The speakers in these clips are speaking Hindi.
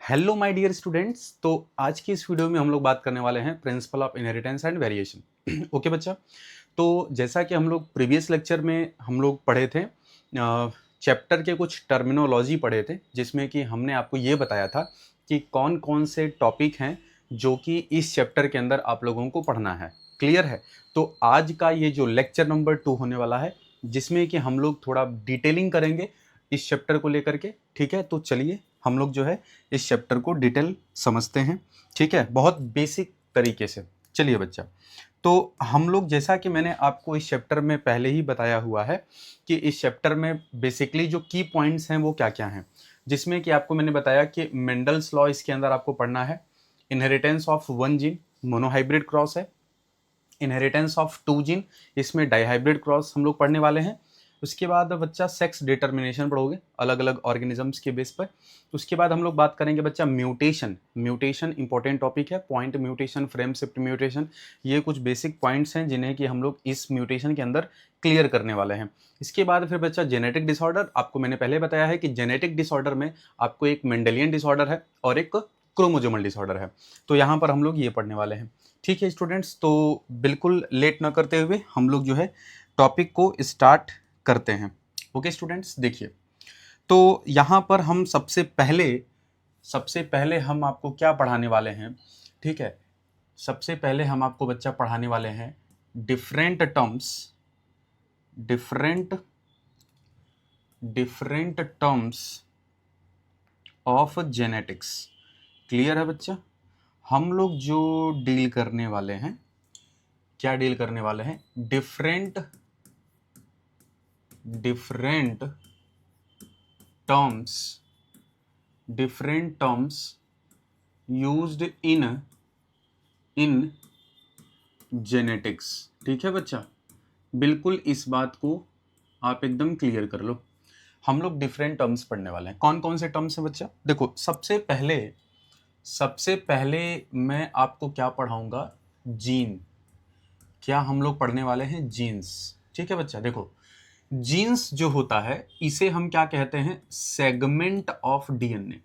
Hello my dear students. तो आज की इस वीडियो में हम लोग बात करने वाले हैं principle of inheritance and variation. Okay बच्चा, तो जैसा कि हम लोग प्रीवियस लेक्चर में हम लोग पढ़े थे, चैप्टर के कुछ टर्मिनोलॉजी पढ़े थे, जिसमें कि हमने आपको ये बताया था कि कौन कौन से टॉपिक हैं जो कि इस चैप्टर के अंदर आप लोगों को पढ़ना है। क्लियर है? तो आज का ये जो लेक्चर नंबर 2 होने वाला है, जिसमें कि हम लोग थोड़ा डिटेलिंग करेंगे इस चैप्टर को लेकर के। ठीक है, तो चलिए हम लोग जो है इस चैप्टर को डिटेल समझते हैं। ठीक है, बहुत बेसिक तरीके से। चलिए बच्चा, तो हम लोग, जैसा कि मैंने आपको इस चैप्टर में पहले ही बताया हुआ है कि इस चैप्टर में बेसिकली जो की पॉइंट्स हैं वो क्या क्या हैं, जिसमें कि आपको मैंने बताया कि मेंडल्स लॉ इसके अंदर आपको पढ़ना है, inheritance of one gene monohybrid cross है, इनहेरिटेंस ऑफ टू जीन इसमें डाइहाइब्रिड क्रॉस हम लोग पढ़ने वाले हैं। उसके बाद बच्चा सेक्स डिटर्मिनेशन पढ़ोगे अलग अलग ऑर्गेनिजम्स के बेस पर। उसके बाद हम लोग बात करेंगे बच्चा म्यूटेशन। म्यूटेशन इंपॉर्टेंट टॉपिक है, point mutation, frame shift mutation, ये कुछ बेसिक पॉइंट्स हैं जिन्हें कि हम लोग इस म्यूटेशन के अंदर क्लियर करने वाले हैं। इसके बाद फिर बच्चा जेनेटिक डिसऑर्डर। आपको मैंने पहले बताया है कि जेनेटिक डिसऑर्डर में आपको एक मेंडेलियन डिसऑर्डर है और एक क्रोमोजोमल डिसऑर्डर है, तो यहाँ पर हम लोग ये पढ़ने वाले हैं। ठीक है स्टूडेंट्स, तो बिल्कुल लेट ना करते हुए हम लोग जो है टॉपिक को स्टार्ट करते हैं। ओके स्टूडेंट्स, देखिए, तो यहाँ पर हम सबसे पहले हम आपको क्या पढ़ाने वाले हैं। ठीक है, सबसे पहले हम आपको बच्चा पढ़ाने वाले हैं different terms of genetics. Clear है बच्चा? हम लोग जो डील करने वाले हैं, क्या डील करने वाले हैं? Different terms used in genetics. ठीक है बच्चा, बिल्कुल इस बात को आप एकदम क्लियर कर लो। हम लोग डिफरेंट टर्म्स पढ़ने वाले हैं। कौन कौन से टर्म्स हैं बच्चा? देखो, सबसे पहले मैं आपको क्या पढ़ाऊंगा? जीन। क्या हम लोग पढ़ने वाले हैं? जीन्स। ठीक है बच्चा, देखो, जीन्स जो होता है इसे हम क्या कहते हैं? Segment of DNA.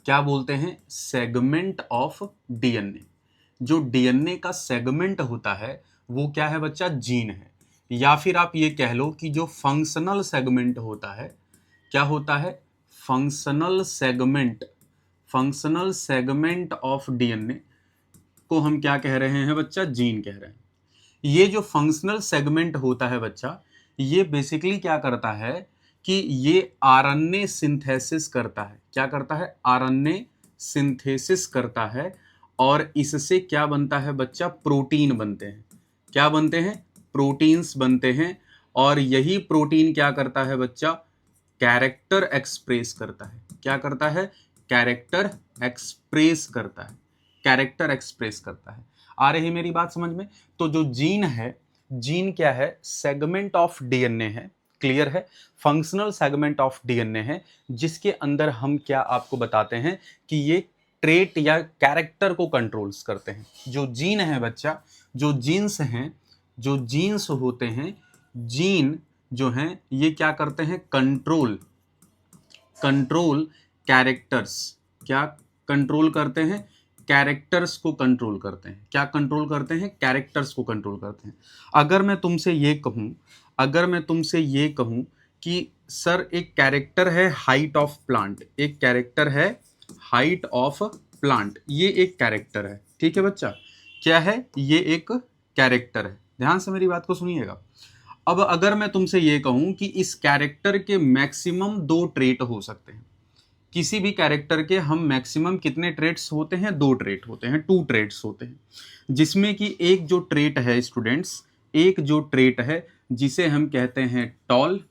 क्या बोलते हैं? Segment of DNA. जो डीएनए का सेगमेंट होता है वो क्या है बच्चा? जीन है। या फिर आप ये कह लो कि जो फंक्शनल सेगमेंट होता है, क्या होता है? फंक्शनल सेगमेंट ऑफ डीएनए को हम क्या कह रहे हैं बच्चा? जीन कह रहे हैं। ये जो फंक्शनल सेगमेंट होता है बच्चा, ये बेसिकली क्या करता है कि ये आरएनए सिंथेसिस करता है। क्या करता है? आरएनए सिंथेसिस करता है, और इससे क्या बनता है बच्चा? प्रोटीन बनते हैं। क्या बनते हैं? प्रोटीन्स बनते हैं। और यही प्रोटीन क्या करता है बच्चा? कैरेक्टर एक्सप्रेस करता है। क्या करता है? कैरेक्टर एक्सप्रेस करता है। कैरेक्टर एक्सप्रेस करता है। आ रही मेरी बात समझ में? तो जो जीन है, जीन क्या है? सेगमेंट ऑफ डीएनए है। क्लियर है? फंक्शनल सेगमेंट ऑफ डीएनए है, जिसके अंदर हम क्या आपको बताते हैं कि ये ट्रेट या कैरेक्टर को कंट्रोल्स करते हैं। जो जीन है बच्चा, जो जीन्स हैं, जो जीन्स होते हैं, जीन जो हैं ये क्या करते हैं? Control characters. क्या कंट्रोल करते हैं? कैरेक्टर्स को कंट्रोल करते हैं। क्या कंट्रोल करते हैं? कैरेक्टर्स को कंट्रोल करते हैं। अगर मैं तुमसे ये कहूं कि सर एक कैरेक्टर है हाइट ऑफ प्लांट, एक कैरेक्टर है हाइट ऑफ प्लांट, ये एक कैरेक्टर है। ठीक है बच्चा, क्या है? ये एक कैरेक्टर है। ध्यान से मेरी बात को सुनिएगा। अब अगर मैं तुमसे ये कहूं कि इस कैरेक्टर के मैक्सिमम 2 ट्रेट हो सकते हैं, किसी भी कैरेक्टर के हम मैक्सिमम कितने ट्रेट्स होते हैं? 2 ट्रेट होते हैं, 2 ट्रेट्स होते हैं, जिसमें कि एक जो ट्रेट है स्टूडेंट्स, एक जो ट्रेट है जिसे हम कहते हैं टॉल,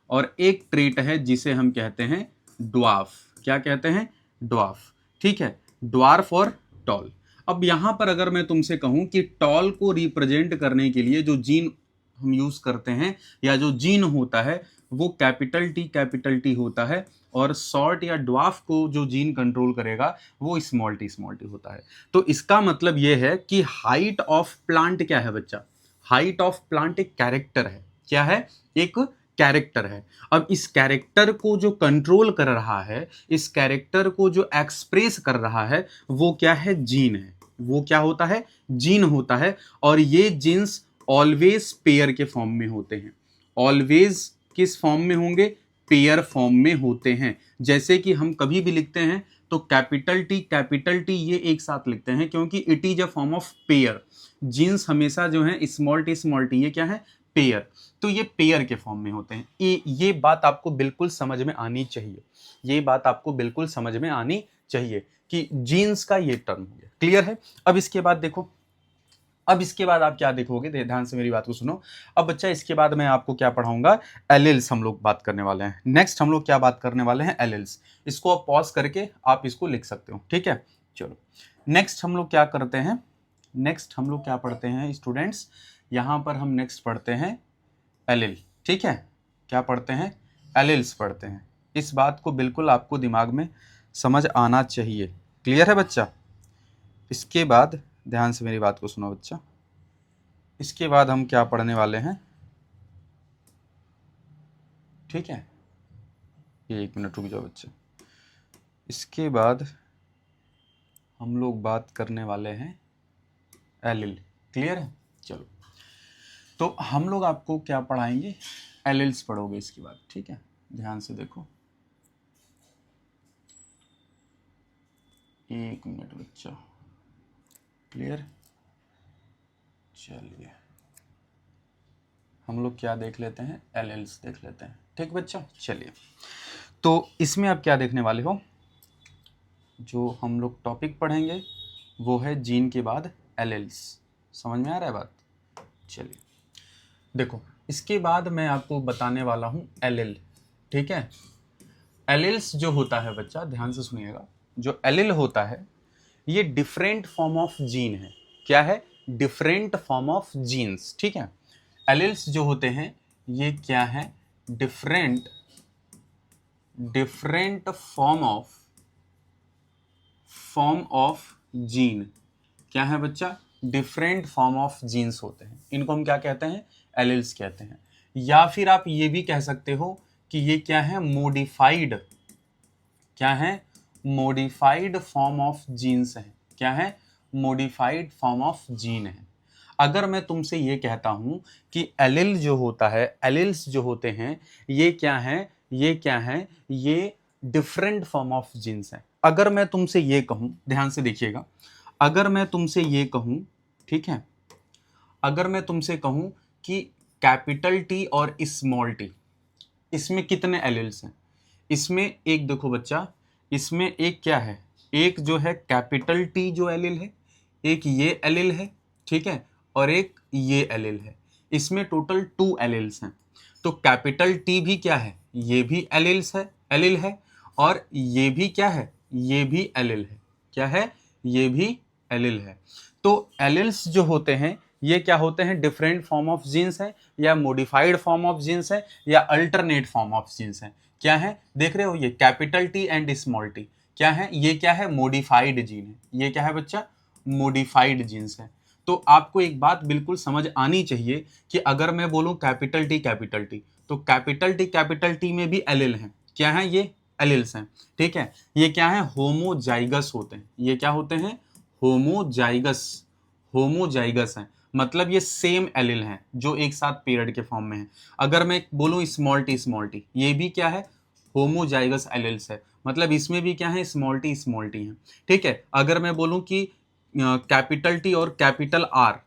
और एक ट्रेट है जिसे हम कहते हैं ड्वार्फ। क्या कहते हैं? ड्वार्फ। ठीक है, ड्वार्फ और टॉल। अब यहां पर अगर मैं तुमसे कहूं कि टॉल को रिप्रेजेंट करने के लिए जो जीन हम यूज करते हैं, या जो जीन होता है, वो कैपिटल टी होता है, और शॉर्ट या ड्वार्फ को जो जीन कंट्रोल करेगा वो स्मॉल टी होता है। तो इसका मतलब ये है कि हाइट ऑफ प्लांट क्या है बच्चा? हाइट ऑफ प्लांट एक कैरेक्टर है। क्या है? एक कैरेक्टर है। अब इस कैरेक्टर को जो कंट्रोल कर रहा है, इस कैरेक्टर को जो एक्सप्रेस कर रहा है, वो क्या है? जीन है। वो क्या होता है? जीन होता है। और ये जीन्स ऑलवेज पेयर के फॉर्म में होते हैं। ऑलवेज किस फॉर्म में होंगे? पेयर फॉर्म में होते हैं। जैसे कि हम कभी भी लिखते हैं तो कैपिटल टी ये एक साथ लिखते हैं, क्योंकि it is a form of pair. Genes हमेशा जो है स्मॉल टी ये क्या है? पेयर। तो ये पेयर के फॉर्म में होते हैं। ये बात आपको बिल्कुल समझ में आनी चाहिए। ये बात आपको बिल्कुल समझ में आनी चाहिए कि जीन्स का ये टर्म हो गया। क्लियर है? अब इसके बाद देखो, अब इसके बाद आप क्या देखोगे, ध्यान से मेरी बात को सुनो। अब बच्चा इसके बाद मैं आपको क्या पढ़ाऊंगा? एलिल्स हम लोग बात करने वाले हैं। नेक्स्ट हम लोग क्या बात करने वाले हैं? एलिल्स। इसको आप पॉज करके आप इसको लिख सकते हो, ठीक है? चलो नेक्स्ट हम लोग क्या करते हैं? नेक्स्ट हम लोग क्या पढ़ते हैं स्टूडेंट्स? यहाँ पर हम नेक्स्ट पढ़ते हैं एलिल, ठीक है? क्या पढ़ते हैं? एलिल्स पढ़ते हैं। इस बात को बिल्कुल आपको दिमाग में समझ आना चाहिए। क्लियर है बच्चा? इसके बाद ध्यान से मेरी बात को सुनो बच्चा। इसके बाद हम क्या पढ़ने वाले हैं, ठीक है? ये 1 मिनट रुक जाओ बच्चे। इसके बाद हम लोग बात करने वाले हैं एलिल। क्लियर है? चलो तो हम लोग आपको क्या पढ़ाएंगे? एलिल्स पढ़ोगे इसके बाद, ठीक है? ध्यान से देखो। 1 मिनट बच्चा। क्लियर? चलिए हम लोग क्या देख लेते हैं? एलिल्स देख लेते हैं, ठीक बच्चा? चलिए तो इसमें आप क्या देखने वाले हो? जो हम लोग टॉपिक पढ़ेंगे वो है जीन के बाद एलिल्स। समझ में आ रहा है बात? चलिए देखो, इसके बाद मैं आपको बताने वाला हूँ एलिल, ठीक है? एलिल्स जो होता है बच्चा, ध्यान से सुनिएगा, जो एलिल होता है ये डिफरेंट फॉर्म ऑफ जीन है। क्या है? डिफरेंट फॉर्म ऑफ जीन्स, ठीक है? एलिल्स जो होते हैं ये क्या है? Different form of gene. क्या है बच्चा? डिफरेंट फॉर्म ऑफ जीन्स होते हैं। इनको हम क्या कहते हैं? एलिल्स कहते हैं। या फिर आप ये भी कह सकते हो कि ये क्या है? मोडिफाइड। क्या है? मोडिफाइड फॉर्म ऑफ जीन्स है। क्या है? मोडिफाइड फॉर्म ऑफ जीन है। अगर मैं तुमसे ये कहता हूं कि एलिल जो होता है, एलिल्स जो होते हैं ये क्या है? ये क्या है? ये डिफरेंट फॉर्म ऑफ जीन्स है। अगर मैं तुमसे ये कहूं, ध्यान से देखिएगा, अगर मैं तुमसे ये कहूं, ठीक है, अगर मैं तुमसे कहूं कि कैपिटल टी और स्मॉल टी, इसमें कितने एलिल्स हैं? इसमें एक देखो बच्चा, इसमें एक क्या है? एक जो है कैपिटल टी जो एलिल है, एक ये एलिल है, ठीक है, और एक ये एलिल है। इसमें टोटल 2 एलिल्स हैं। तो कैपिटल टी भी क्या है? ये भी एलिल्स है, एलिल है, और ये भी क्या है? ये भी एलिल है। क्या है? ये भी एलिल है। तो एलिल्स जो होते हैं ये क्या होते हैं? डिफरेंट फॉर्म ऑफ जीन्स है, या मॉडिफाइड फॉर्म ऑफ जीन्स है, या अल्टरनेट फॉर्म ऑफ जीन्स है। क्या है? देख रहे हो, ये capital T and small T क्या है? ये क्या है? मॉडिफाइड जीन है। ये क्या है बच्चा? मॉडिफाइड जीन्स है। तो आपको एक बात बिल्कुल समझ आनी चाहिए कि अगर मैं बोलूं कैपिटल टी तो कैपिटल टी में भी एलिल हैं। क्या है? ये एलिल्स हैं, ठीक है? ये क्या है? होमोजाइगस होते हैं। ये क्या होते हैं? होमोजाइगस हैं। मतलब ये सेम एलिल हैं जो एक साथ पेयर्ड के फॉर्म में है। अगर मैं बोलूं स्मॉल टी, ये भी क्या है? होमोजाइगस एलिल्स है। मतलब इसमें भी क्या है? स्मॉल टी है, ठीक है? अगर मैं बोलूं कि कैपिटल टी और कैपिटल आर,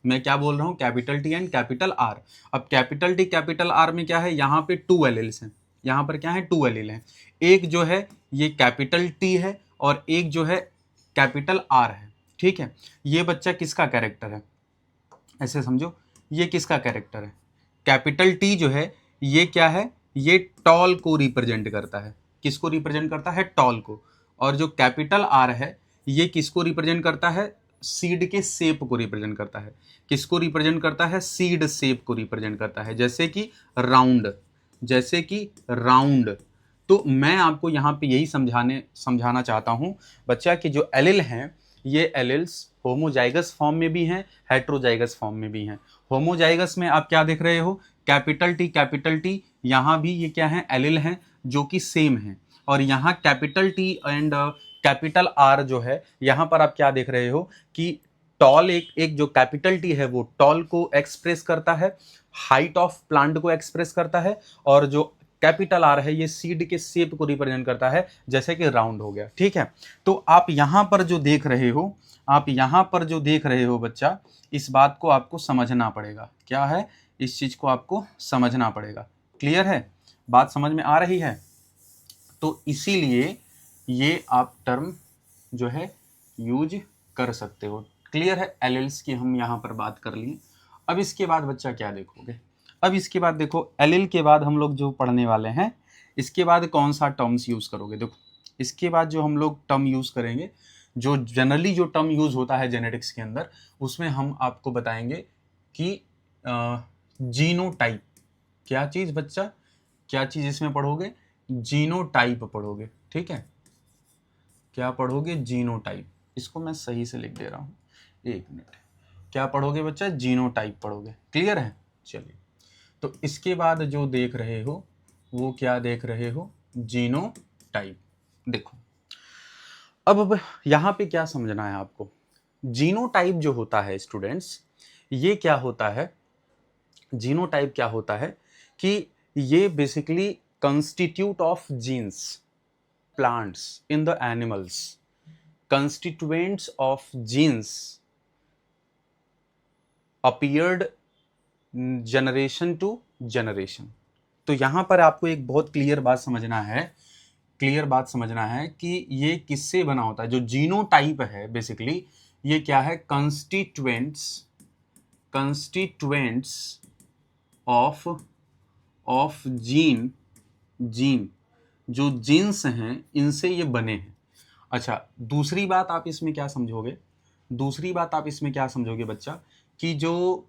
मैं क्या बोल रहा हूं? Capital T and capital R. अब कैपिटल टी कैपिटल आर में क्या है? यहाँ पे 2 एलिल्स हैं। यहाँ पर क्या है? 2 एलिल हैं। एक जो है ये कैपिटल टी है और एक जो है कैपिटल आर है, ठीक है? ये बच्चा किसका कैरेक्टर है? ऐसे समझो, ये किसका कैरेक्टर है? कैपिटल टी जो है ये क्या है? ये टॉल को रिप्रेजेंट करता है। किसको रिप्रेजेंट करता है? टॉल को। और जो कैपिटल आर है ये किसको रिप्रेजेंट करता है? सीड के शेप को रिप्रेजेंट करता है। किसको रिप्रेजेंट करता है? सीड शेप को रिप्रेजेंट करता है, जैसे कि राउंड, जैसे कि राउंड। तो मैं आपको यहाँ पे यही समझाना चाहता हूँ बच्चा कि जो एलिल हैं ये एलिल्स होमोजाइगस फॉर्म में भी हैं, हेट्रोजाइगस फॉर्म में भी हैं। होमोजाइगस में आप क्या देख रहे हो, कैपिटल टी, यहाँ भी ये क्या है, एलिल हैं जो कि सेम है, और यहाँ capital T and capital R जो है, यहाँ पर आप क्या देख रहे हो कि टॉल एक जो कैपिटल टी है वो टॉल को एक्सप्रेस करता है, हाइट ऑफ प्लांट को एक्सप्रेस करता है, और जो कैपिटल आर है ये सीड के शेप को रिप्रेजेंट करता है, जैसे कि राउंड हो गया। ठीक है, तो आप यहां पर जो देख रहे हो, आप यहां पर जो देख रहे हो बच्चा, इस बात को आपको समझना पड़ेगा। क्या है, इस चीज को आपको समझना पड़ेगा। क्लियर है, बात समझ में आ रही है? तो इसीलिए ये आप टर्म जो है यूज कर सकते हो। क्लियर है, एलिल्स की हम यहाँ पर बात कर लिए। अब इसके बाद बच्चा क्या देखोगे, अब इसके बाद देखो, एलिल के बाद हम लोग जो पढ़ने वाले हैं, इसके बाद कौन सा टर्म्स यूज करोगे। देखो इसके बाद जो हम लोग टर्म यूज करेंगे, जो जनरली जो टर्म यूज होता है जेनेटिक्स के अंदर, उसमें हम आपको बताएंगे कि जीनोटाइप। क्या चीज बच्चा, क्या चीज इसमें पढ़ोगे, जीनोटाइप पढ़ोगे। ठीक है, क्या पढ़ोगे, जीनोटाइप। इसको मैं सही से लिख दे रहा हूं, एक मिनट। क्या पढ़ोगे बच्चा, जीनोटाइप पढ़ोगे। क्लियर है, चलिए। तो इसके बाद जो देख रहे हो वो क्या देख रहे हो, जीनोटाइप। देखो अब यहां पे क्या समझना है आपको, जीनोटाइप जो होता है स्टूडेंट्स, ये क्या होता है, जीनोटाइप क्या होता है कि ये basically constitute of genes, plants in the animals, constituents of genes appeared generation to generation। तो यहां पर आपको एक बहुत क्लियर बात समझना है, क्लियर बात समझना है कि ये किससे बना होता है। जो जीनोटाइप है बेसिकली ये क्या है, कंस्टिट्यूएंट्स ऑफ जीन, जो जीन्स हैं इनसे ये बने हैं। अच्छा, दूसरी बात आप इसमें क्या समझोगे, दूसरी बात आप इसमें क्या समझोगे बच्चा, कि जो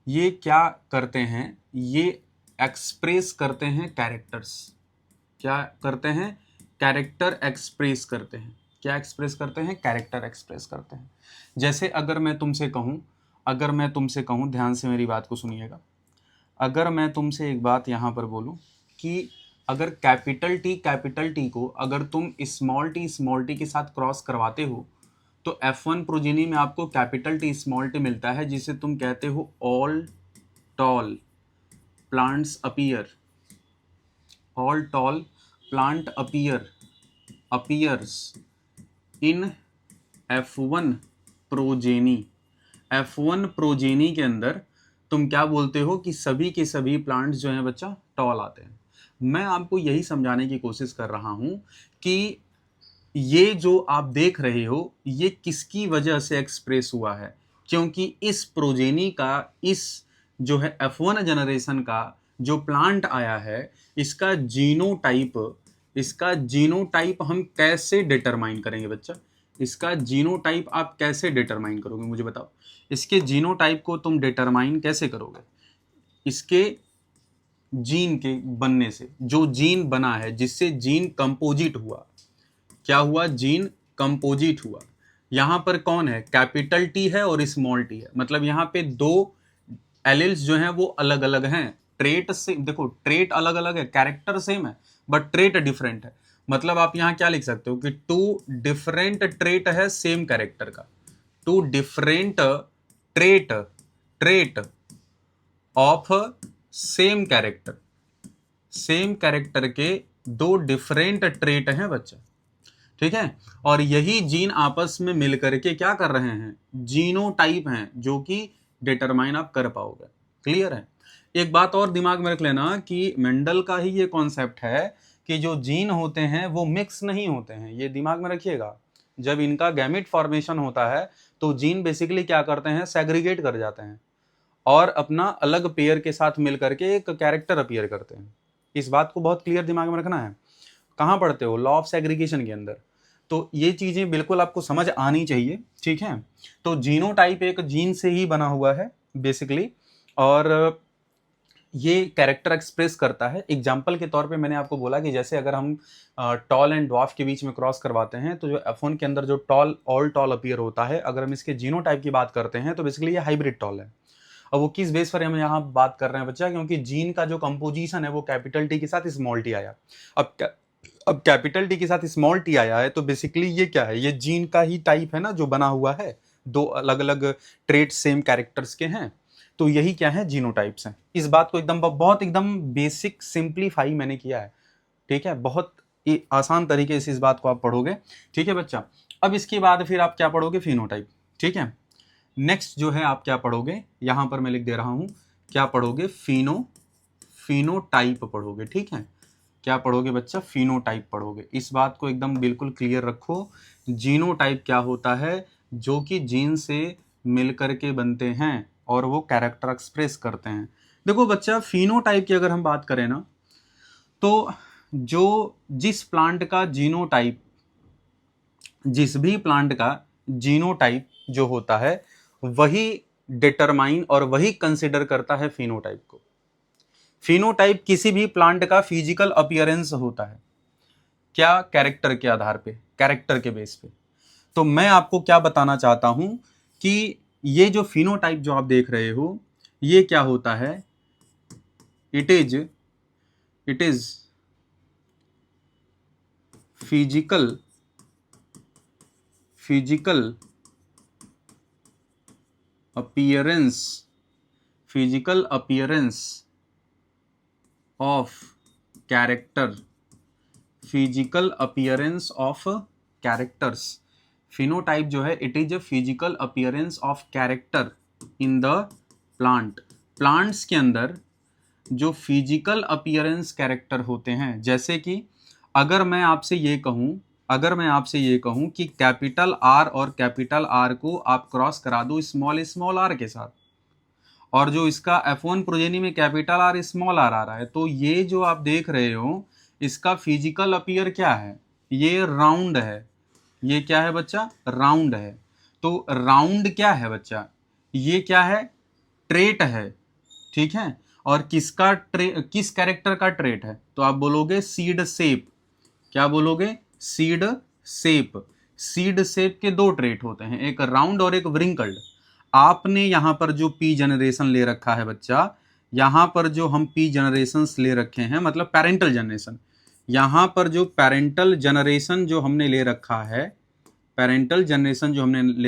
ये क्या करते हैं, ये एक्सप्रेस करते हैं कैरेक्टर्स। क्या करते हैं, कैरेक्टर एक्सप्रेस करते हैं। क्या एक्सप्रेस करते हैं, कैरेक्टर एक्सप्रेस करते हैं। जैसे अगर मैं तुमसे कहूं, ध्यान से मेरी बात को सुनिएगा, अगर मैं तुमसे एक बात यहां पर बोलूं कि अगर कैपिटल टी को अगर तुम स्मॉल टी के साथ क्रॉस करवाते हो तो F1 प्रोजेनी में आपको कैपिटल टी स्मॉल टी मिलता है, जिसे तुम कहते हो all tall plants appear, all tall plant appears इन F1 प्रोजेनी। F1 प्रोजेनी के अंदर तुम क्या बोलते हो कि सभी के सभी प्लांट्स जो हैं बच्चा टॉल आते हैं। मैं आपको यही समझाने की कोशिश कर रहा हूं कि ये जो आप देख रहे हो ये किसकी वजह से एक्सप्रेस हुआ है, क्योंकि इस प्रोजेनी का, इस जो है F1 जनरेशन का जो प्लांट आया है, इसका जीनोटाइप हम कैसे डिटरमाइन करेंगे बच्चा, इसका जीनोटाइप आप कैसे डिटरमाइन करोगे, मुझे बताओ। इसके जीनोटाइप को तुम डिटरमाइन कैसे करोगे, इसके जीन के बनने से, जो जीन बना है जिससे जीन कंपोजिट हुआ। क्या हुआ, जीन कंपोजिट हुआ। यहां पर कौन है, कैपिटल टी है और स्मॉल टी है, मतलब यहां पे दो एलिल्स जो हैं वो अलग अलग हैं। ट्रेट से देखो, ट्रेट अलग अलग है, कैरेक्टर सेम है बट ट्रेट डिफरेंट है। मतलब आप यहां क्या लिख सकते हो कि टू डिफरेंट ट्रेट है सेम कैरेक्टर का, two different trait of same character के दो डिफरेंट ट्रेट हैं बच्चा। ठीक है, और यही जीन आपस में मिलकर के क्या कर रहे हैं, जीनोटाइप हैं, जो कि डिटरमाइन आप कर पाओगे। क्लियर है। एक बात और दिमाग में रख लेना कि मेंडल का ही ये कॉन्सेप्ट है कि जो जीन होते हैं वो मिक्स नहीं होते हैं, ये दिमाग में रखिएगा। जब इनका गैमेट फॉर्मेशन होता है तो जीन बेसिकली क्या करते हैं, सेग्रीगेट कर जाते हैं और अपना अलग पेयर के साथ मिलकर के एक कैरेक्टर अपीयर करते हैं। इस बात को बहुत क्लियर दिमाग में रखना है। कहाँ पढ़ते हो, लॉ ऑफ सेग्रीगेशन के अंदर। तो ये चीजें बिल्कुल आपको समझ आनी चाहिए। ठीक है, तो जीनोटाइप एक जीन से ही बना हुआ है बेसिकली, और ये कैरेक्टर एक्सप्रेस करता है। एग्जाम्पल के तौर पे मैंने आपको बोला कि जैसे अगर हम टॉल एंड ड्वार्फ के बीच में क्रॉस करवाते हैं तो जो F1 के अंदर जो ऑल टॉल अपीयर होता है, अगर हम इसके जीनोटाइप की बात करते हैं तो बेसिकली ये हाइब्रिड टॉल है। और वो किस बेस पर हम यहाँ बात कर रहे हैं बच्चा, क्योंकि जीन का जो कंपोजिशन है वो कैपिटल टी के साथ स्मॉल टी आया। अब कैपिटल टी के साथ स्मॉल टी आया है तो बेसिकली ये क्या है, ये जीन का ही टाइप है ना जो बना हुआ है, दो अलग अलग ट्रेट सेम कैरेक्टर्स के हैं, तो यही क्या है, जीनोटाइप्स हैं। इस बात को एकदम बहुत एकदम बेसिक सिंप्लीफाई मैंने किया है, ठीक है, बहुत आसान तरीके से इस बात को आप पढ़ोगे, ठीक है बच्चा। अब इसके बाद फिर आप क्या पढ़ोगे, फिनोटाइप, ठीक है। नेक्स्ट जो है आप क्या पढ़ोगे, यहां पर मैं लिख दे रहा हूं, क्या पढ़ोगे, फिनोटाइप पढ़ोगे, ठीक है। क्या पढ़ोगे बच्चा, फिनोटाइप पढ़ोगे। इस बात को एकदम बिल्कुल क्लियर रखो। जीनोटाइप क्या होता है, जो कि जीन से मिलकर के बनते हैं और वो कैरेक्टर एक्सप्रेस करते हैं। देखो बच्चा, फिनोटाइप की अगर हम बात करें ना, तो जो जिस प्लांट का जीनोटाइप, जिस भी प्लांट का जीनोटाइप जो होता है वही डिटरमाइन और वही कंसिडर करता है फिनोटाइप को। फिनोटाइप किसी भी प्लांट का फिजिकल अपीयरेंस होता है, क्या, कैरेक्टर के आधार पे, कैरेक्टर के बेस पे। तो मैं आपको क्या बताना चाहता हूं कि ये जो फिनोटाइप जो आप देख रहे हो ये क्या होता है, it is physical appearance of character, physical appearance of characters. Phenotype जो है it is a physical appearance of character in the plant. Plants के अंदर जो फिजिकल अपीयरेंस कैरेक्टर होते हैं, जैसे कि अगर मैं आपसे ये कहूं कि कैपिटल आर और कैपिटल आर को आप क्रॉस करा दो स्मॉल आर के साथ, और जो इसका F1 प्रोजेनी में कैपिटल आर स्मॉल आर आ रहा है, तो ये जो आप देख रहे हो इसका फिजिकल अपीयर क्या है, ये राउंड है। ये क्या है बच्चा, राउंड है। तो राउंड क्या है बच्चा, ये क्या है, ट्रेट है, ठीक है। और किस कैरेक्टर का ट्रेट है, तो आप बोलोगे सीड शेप। क्या बोलोगे, सीड शेप। सीड शेप के दो ट्रेट होते हैं, एक राउंड और एक व्रिंकल्ड। आपने यहां पर जो पी जनरेशन ले रखा है बच्चा, यहां पर जो हम पी जनरेशन ले रखे हैं, मतलब पेरेंटल जनरेशन, यहां पर जो पेरेंटल जनरेशन जो हमने ले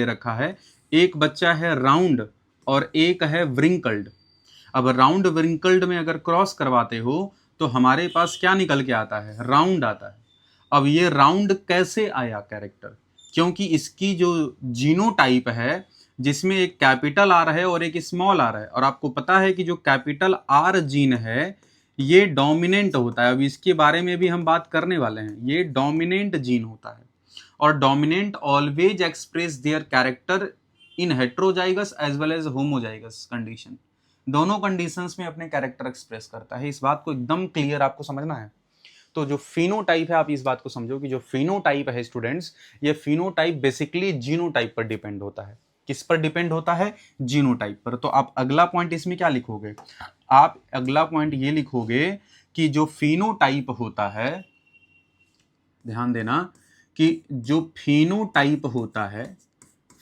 रखा है, एक बच्चा है राउंड और एक है व्रिंकल्ड। अब राउंड व्रिंकल्ड में अगर क्रॉस करवाते हो तो हमारे पास क्या निकल के आता है, राउंड आता है। अब ये राउंड कैसे आया कैरेक्टर, क्योंकि इसकी जो जीनोटाइप है जिसमें एक कैपिटल आर है और एक स्मॉल आर है, और आपको पता है कि जो कैपिटल आर जीन है ये डोमिनेंट होता है। अब इसके बारे में भी हम बात करने वाले हैं, ये डोमिनेंट जीन होता है, और dominant always express their character in heterozygous as well as homozygous condition. दोनों कंडीशंस में अपने कैरेक्टर एक्सप्रेस करता है। इस बात को एकदम क्लियर आपको समझना है। तो जो फिनोटाइप है, आप इस बात को समझो कि जो फिनोटाइप है स्टूडेंट्स, ये फिनोटाइप बेसिकली जीनोटाइप पर डिपेंड होता है। किस पर डिपेंड होता है, जीनोटाइप पर। तो आप अगला पॉइंट इसमें क्या लिखोगे, आप अगला पॉइंट ये लिखोगे कि जो फिनोटाइप होता है, ध्यान देना कि जो फिनोटाइप होता है,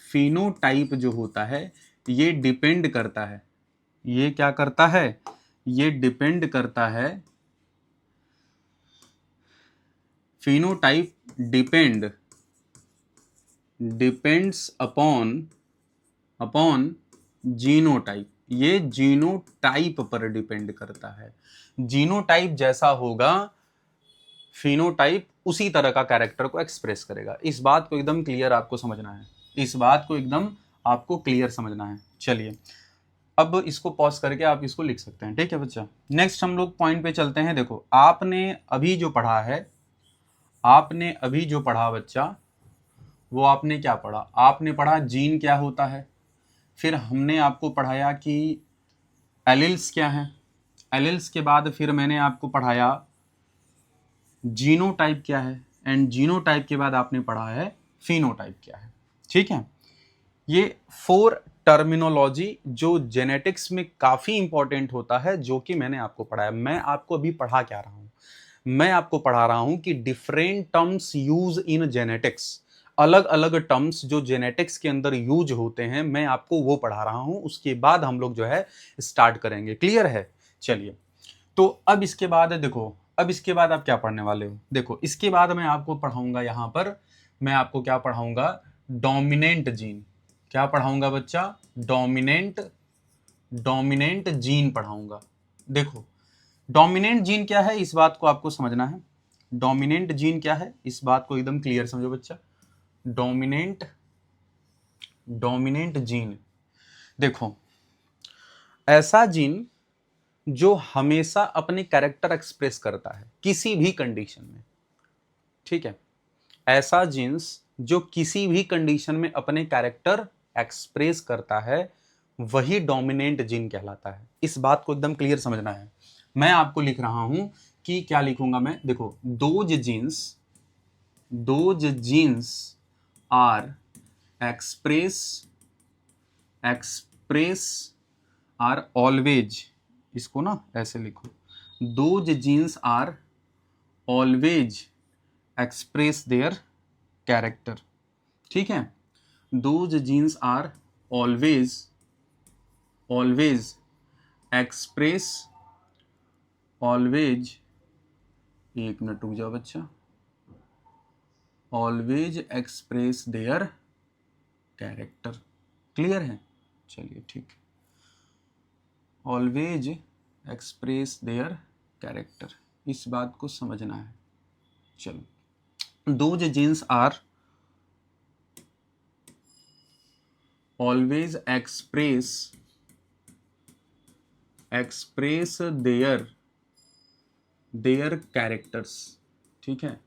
फिनोटाइप जो होता है ये डिपेंड करता है, ये क्या करता है, ये डिपेंड करता है, फिनोटाइप डिपेंड्स अपॉन जीनोटाइप। ये जीनोटाइप पर डिपेंड करता है। जीनोटाइप जैसा होगा फिनोटाइप उसी तरह का कैरेक्टर को एक्सप्रेस करेगा। इस बात को एकदम क्लियर आपको समझना है, इस बात को एकदम आपको क्लियर समझना है। चलिए अब इसको पॉज करके आप इसको लिख सकते हैं, ठीक है बच्चा। नेक्स्ट हम लोग पॉइंट पे चलते हैं। देखो आपने अभी जो पढ़ा बच्चा, वो आपने क्या पढ़ा, आपने पढ़ा जीन क्या होता है, फिर हमने आपको पढ़ाया कि एलिल्स क्या है, एलिल्स के बाद फिर मैंने आपको पढ़ाया जीनोटाइप क्या है, एंड जीनोटाइप के बाद आपने पढ़ा है फिनोटाइप क्या है, ठीक है। ये 4 टर्मिनोलॉजी जो जेनेटिक्स में काफी इंपॉर्टेंट होता है, जो कि मैंने आपको पढ़ाया। मैं आपको अभी पढ़ा क्या रहा हूं, मैं आपको पढ़ा रहा हूं कि different terms use in genetics. अलग अलग टर्म्स जो जेनेटिक्स के अंदर यूज होते हैं, मैं आपको वो पढ़ा रहा हूं। उसके बाद हम लोग जो है स्टार्ट करेंगे। क्लियर है? चलिए, तो अब इसके बाद देखो, अब इसके बाद आप क्या पढ़ने वाले हो? देखो, इसके बाद मैं आपको पढ़ाऊंगा, यहां पर मैं आपको क्या पढ़ाऊंगा? Dominant gene. क्या पढ़ाऊंगा बच्चा? डोमिनेंट डोमिनेंट जीन पढ़ाऊंगा। देखो, डोमिनेंट जीन क्या है, इस बात को आपको समझना है। डोमिनेंट जीन क्या है, इस बात को एकदम क्लियर समझो बच्चा। डोमिनेंट डोमिनेंट जीन, देखो, ऐसा जीन जो हमेशा अपने कैरेक्टर एक्सप्रेस करता है किसी भी कंडीशन में। ठीक है, ऐसा जीन्स जो किसी भी कंडीशन में अपने कैरेक्टर एक्सप्रेस करता है, वही डोमिनेंट जीन कहलाता है। इस बात को एकदम क्लियर समझना है। मैं आपको लिख रहा हूं कि क्या लिखूंगा मैं? देखो, those genes are express are always, इसको ना ऐसे लिखो, those genes are always express their character. ठीक है, those genes are always express, always, एक मिनट रुक जाओ बच्चा, always express their character. Clear है? चलिए ठीक, ऑलवेज एक्सप्रेस देयर कैरेक्टर, इस बात को समझना है। चलो, those genes are always express their characters. ठीक है,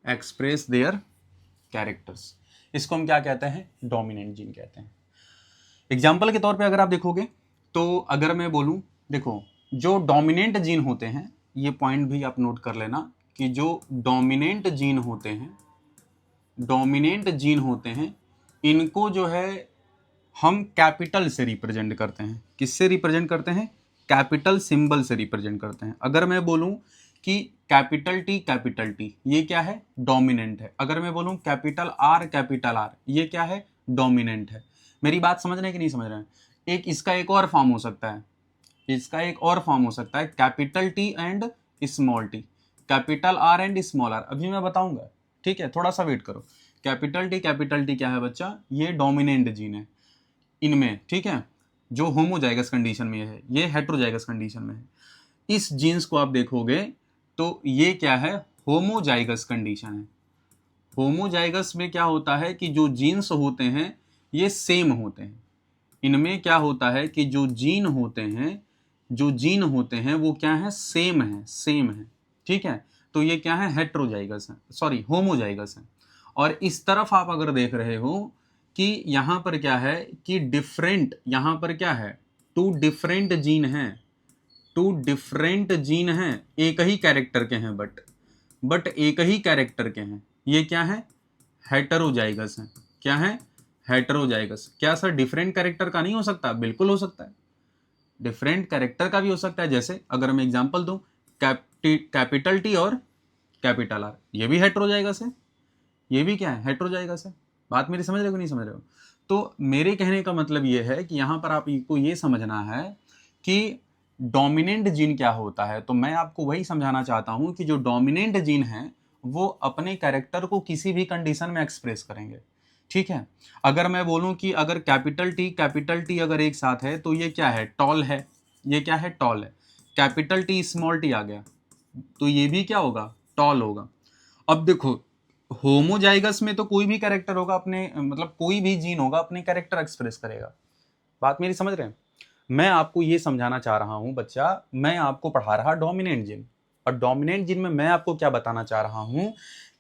एक्सप्रेस देयर कैरेक्टर्स, इसको हम क्या कहते हैं? डोमिनेंट जीन कहते हैं। एग्जाम्पल के तौर पे अगर आप देखोगे तो अगर मैं बोलूं, देखो, जो डोमिनेंट जीन होते हैं, ये पॉइंट भी आप नोट कर लेना कि जो डोमिनेंट जीन होते हैं, इनको जो है हम कैपिटल से रिप्रेजेंट करते हैं। किससे रिप्रेजेंट करते हैं? कैपिटल सिंबल से रिप्रेजेंट करते हैं। अगर मैं बोलूं कि कैपिटल टी, ये क्या है? डोमिनेंट है। अगर मैं बोलूं कैपिटल आर, ये क्या है? डोमिनेंट है। मेरी बात समझ रहे हैं कि नहीं समझ रहे हैं? इसका एक और फॉर्म हो सकता है, capital T and small T, capital R and small R. अभी मैं बताऊंगा, ठीक है, थोड़ा सा वेट करो। कैपिटल टी क्या है बच्चा? ये डोमिनेंट जीन है इनमें। ठीक है, जो होमोजाइगस कंडीशन में है, ये हेटेरोजाइगस कंडीशन में है। इस जीन्स को आप देखोगे तो ये क्या है? होमोजाइगस कंडीशन है। होमोजाइगस में क्या होता है कि जो जीन्स होते हैं ये सेम होते हैं। इनमें क्या होता है कि जो जीन होते हैं वो क्या है? सेम है। ठीक है, तो ये क्या है? हेटेरोजाइगस है, सॉरी होमोजाइगस है। और इस तरफ आप अगर देख रहे हो कि यहां पर क्या है कि डिफरेंट, यहां पर क्या है? टू डिफरेंट जीन हैं, एक ही कैरेक्टर के हैं, बट एक ही कैरेक्टर के हैं। ये क्या है? हेटेरोजाइगस है। क्या है? हेटेरोजाइगस। क्या सर डिफरेंट कैरेक्टर का नहीं हो सकता? बिल्कुल हो सकता है, डिफरेंट कैरेक्टर का भी हो सकता है। जैसे अगर मैं एग्जांपल दूं, कैपिटल टी और कैपिटल आर, ये भी हेटेरोजाइगस है, ये भी क्या है? हेटेरोजाइगस है। बात मेरी समझ रहे हो कि नहीं समझ रहे हो? तो मेरे कहने का मतलब ये है कि यहां पर आपको ये समझना है कि डोमिनेंट जीन क्या होता है। तो मैं आपको वही समझाना चाहता हूं कि जो डोमिनेंट जीन है वो अपने कैरेक्टर को किसी भी कंडीशन में एक्सप्रेस करेंगे। ठीक है, अगर मैं बोलूं कि अगर कैपिटल टी अगर एक साथ है तो ये क्या है? टॉल है। ये क्या है? टॉल है। कैपिटल टी स्मॉल टी आ गया तो ये भी क्या होगा? टॉल होगा। अब देखो, होमोजाइगस में तो कोई भी कैरेक्टर होगा अपने, मतलब कोई भी जीन होगा अपने कैरेक्टर एक्सप्रेस करेगा। बात मेरी समझ रहे हैं? मैं आपको ये समझाना चाह रहा हूं बच्चा, मैं आपको पढ़ा रहा डोमिनेंट जीन, और डोमिनेंट जीन में मैं आपको क्या बताना चाह रहा हूं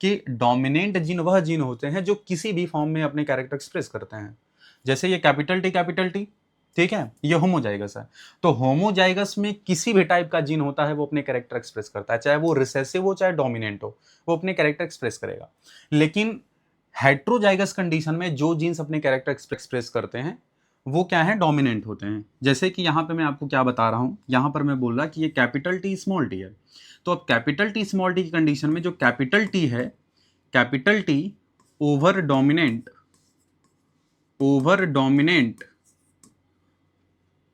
कि डोमिनेंट जीन वह जीन होते हैं जो किसी भी फॉर्म में अपने कैरेक्टर एक्सप्रेस करते हैं। जैसे ये कैपिटल टी, ठीक है, ये होमोजाइगस है। तो होमोजाइगस में किसी भी टाइप का जीन होता है वो अपने कैरेक्टर एक्सप्रेस करता है, चाहे वो रिसेसिव हो चाहे डोमिनेंट हो, वो अपने कैरेक्टर एक्सप्रेस करेगा। लेकिन हेट्रोजाइगस कंडीशन में जो जीन्स अपने कैरेक्टर एक्सप्रेस करते हैं वो क्या है? डोमिनेंट होते हैं। जैसे कि यहां पे मैं आपको क्या बता रहा हूं, यहां पर मैं बोल रहा कि ये कैपिटल टी स्मॉल टी है। तो अब कैपिटल टी स्मॉल टी की कंडीशन में जो कैपिटल टी है capital T over dominant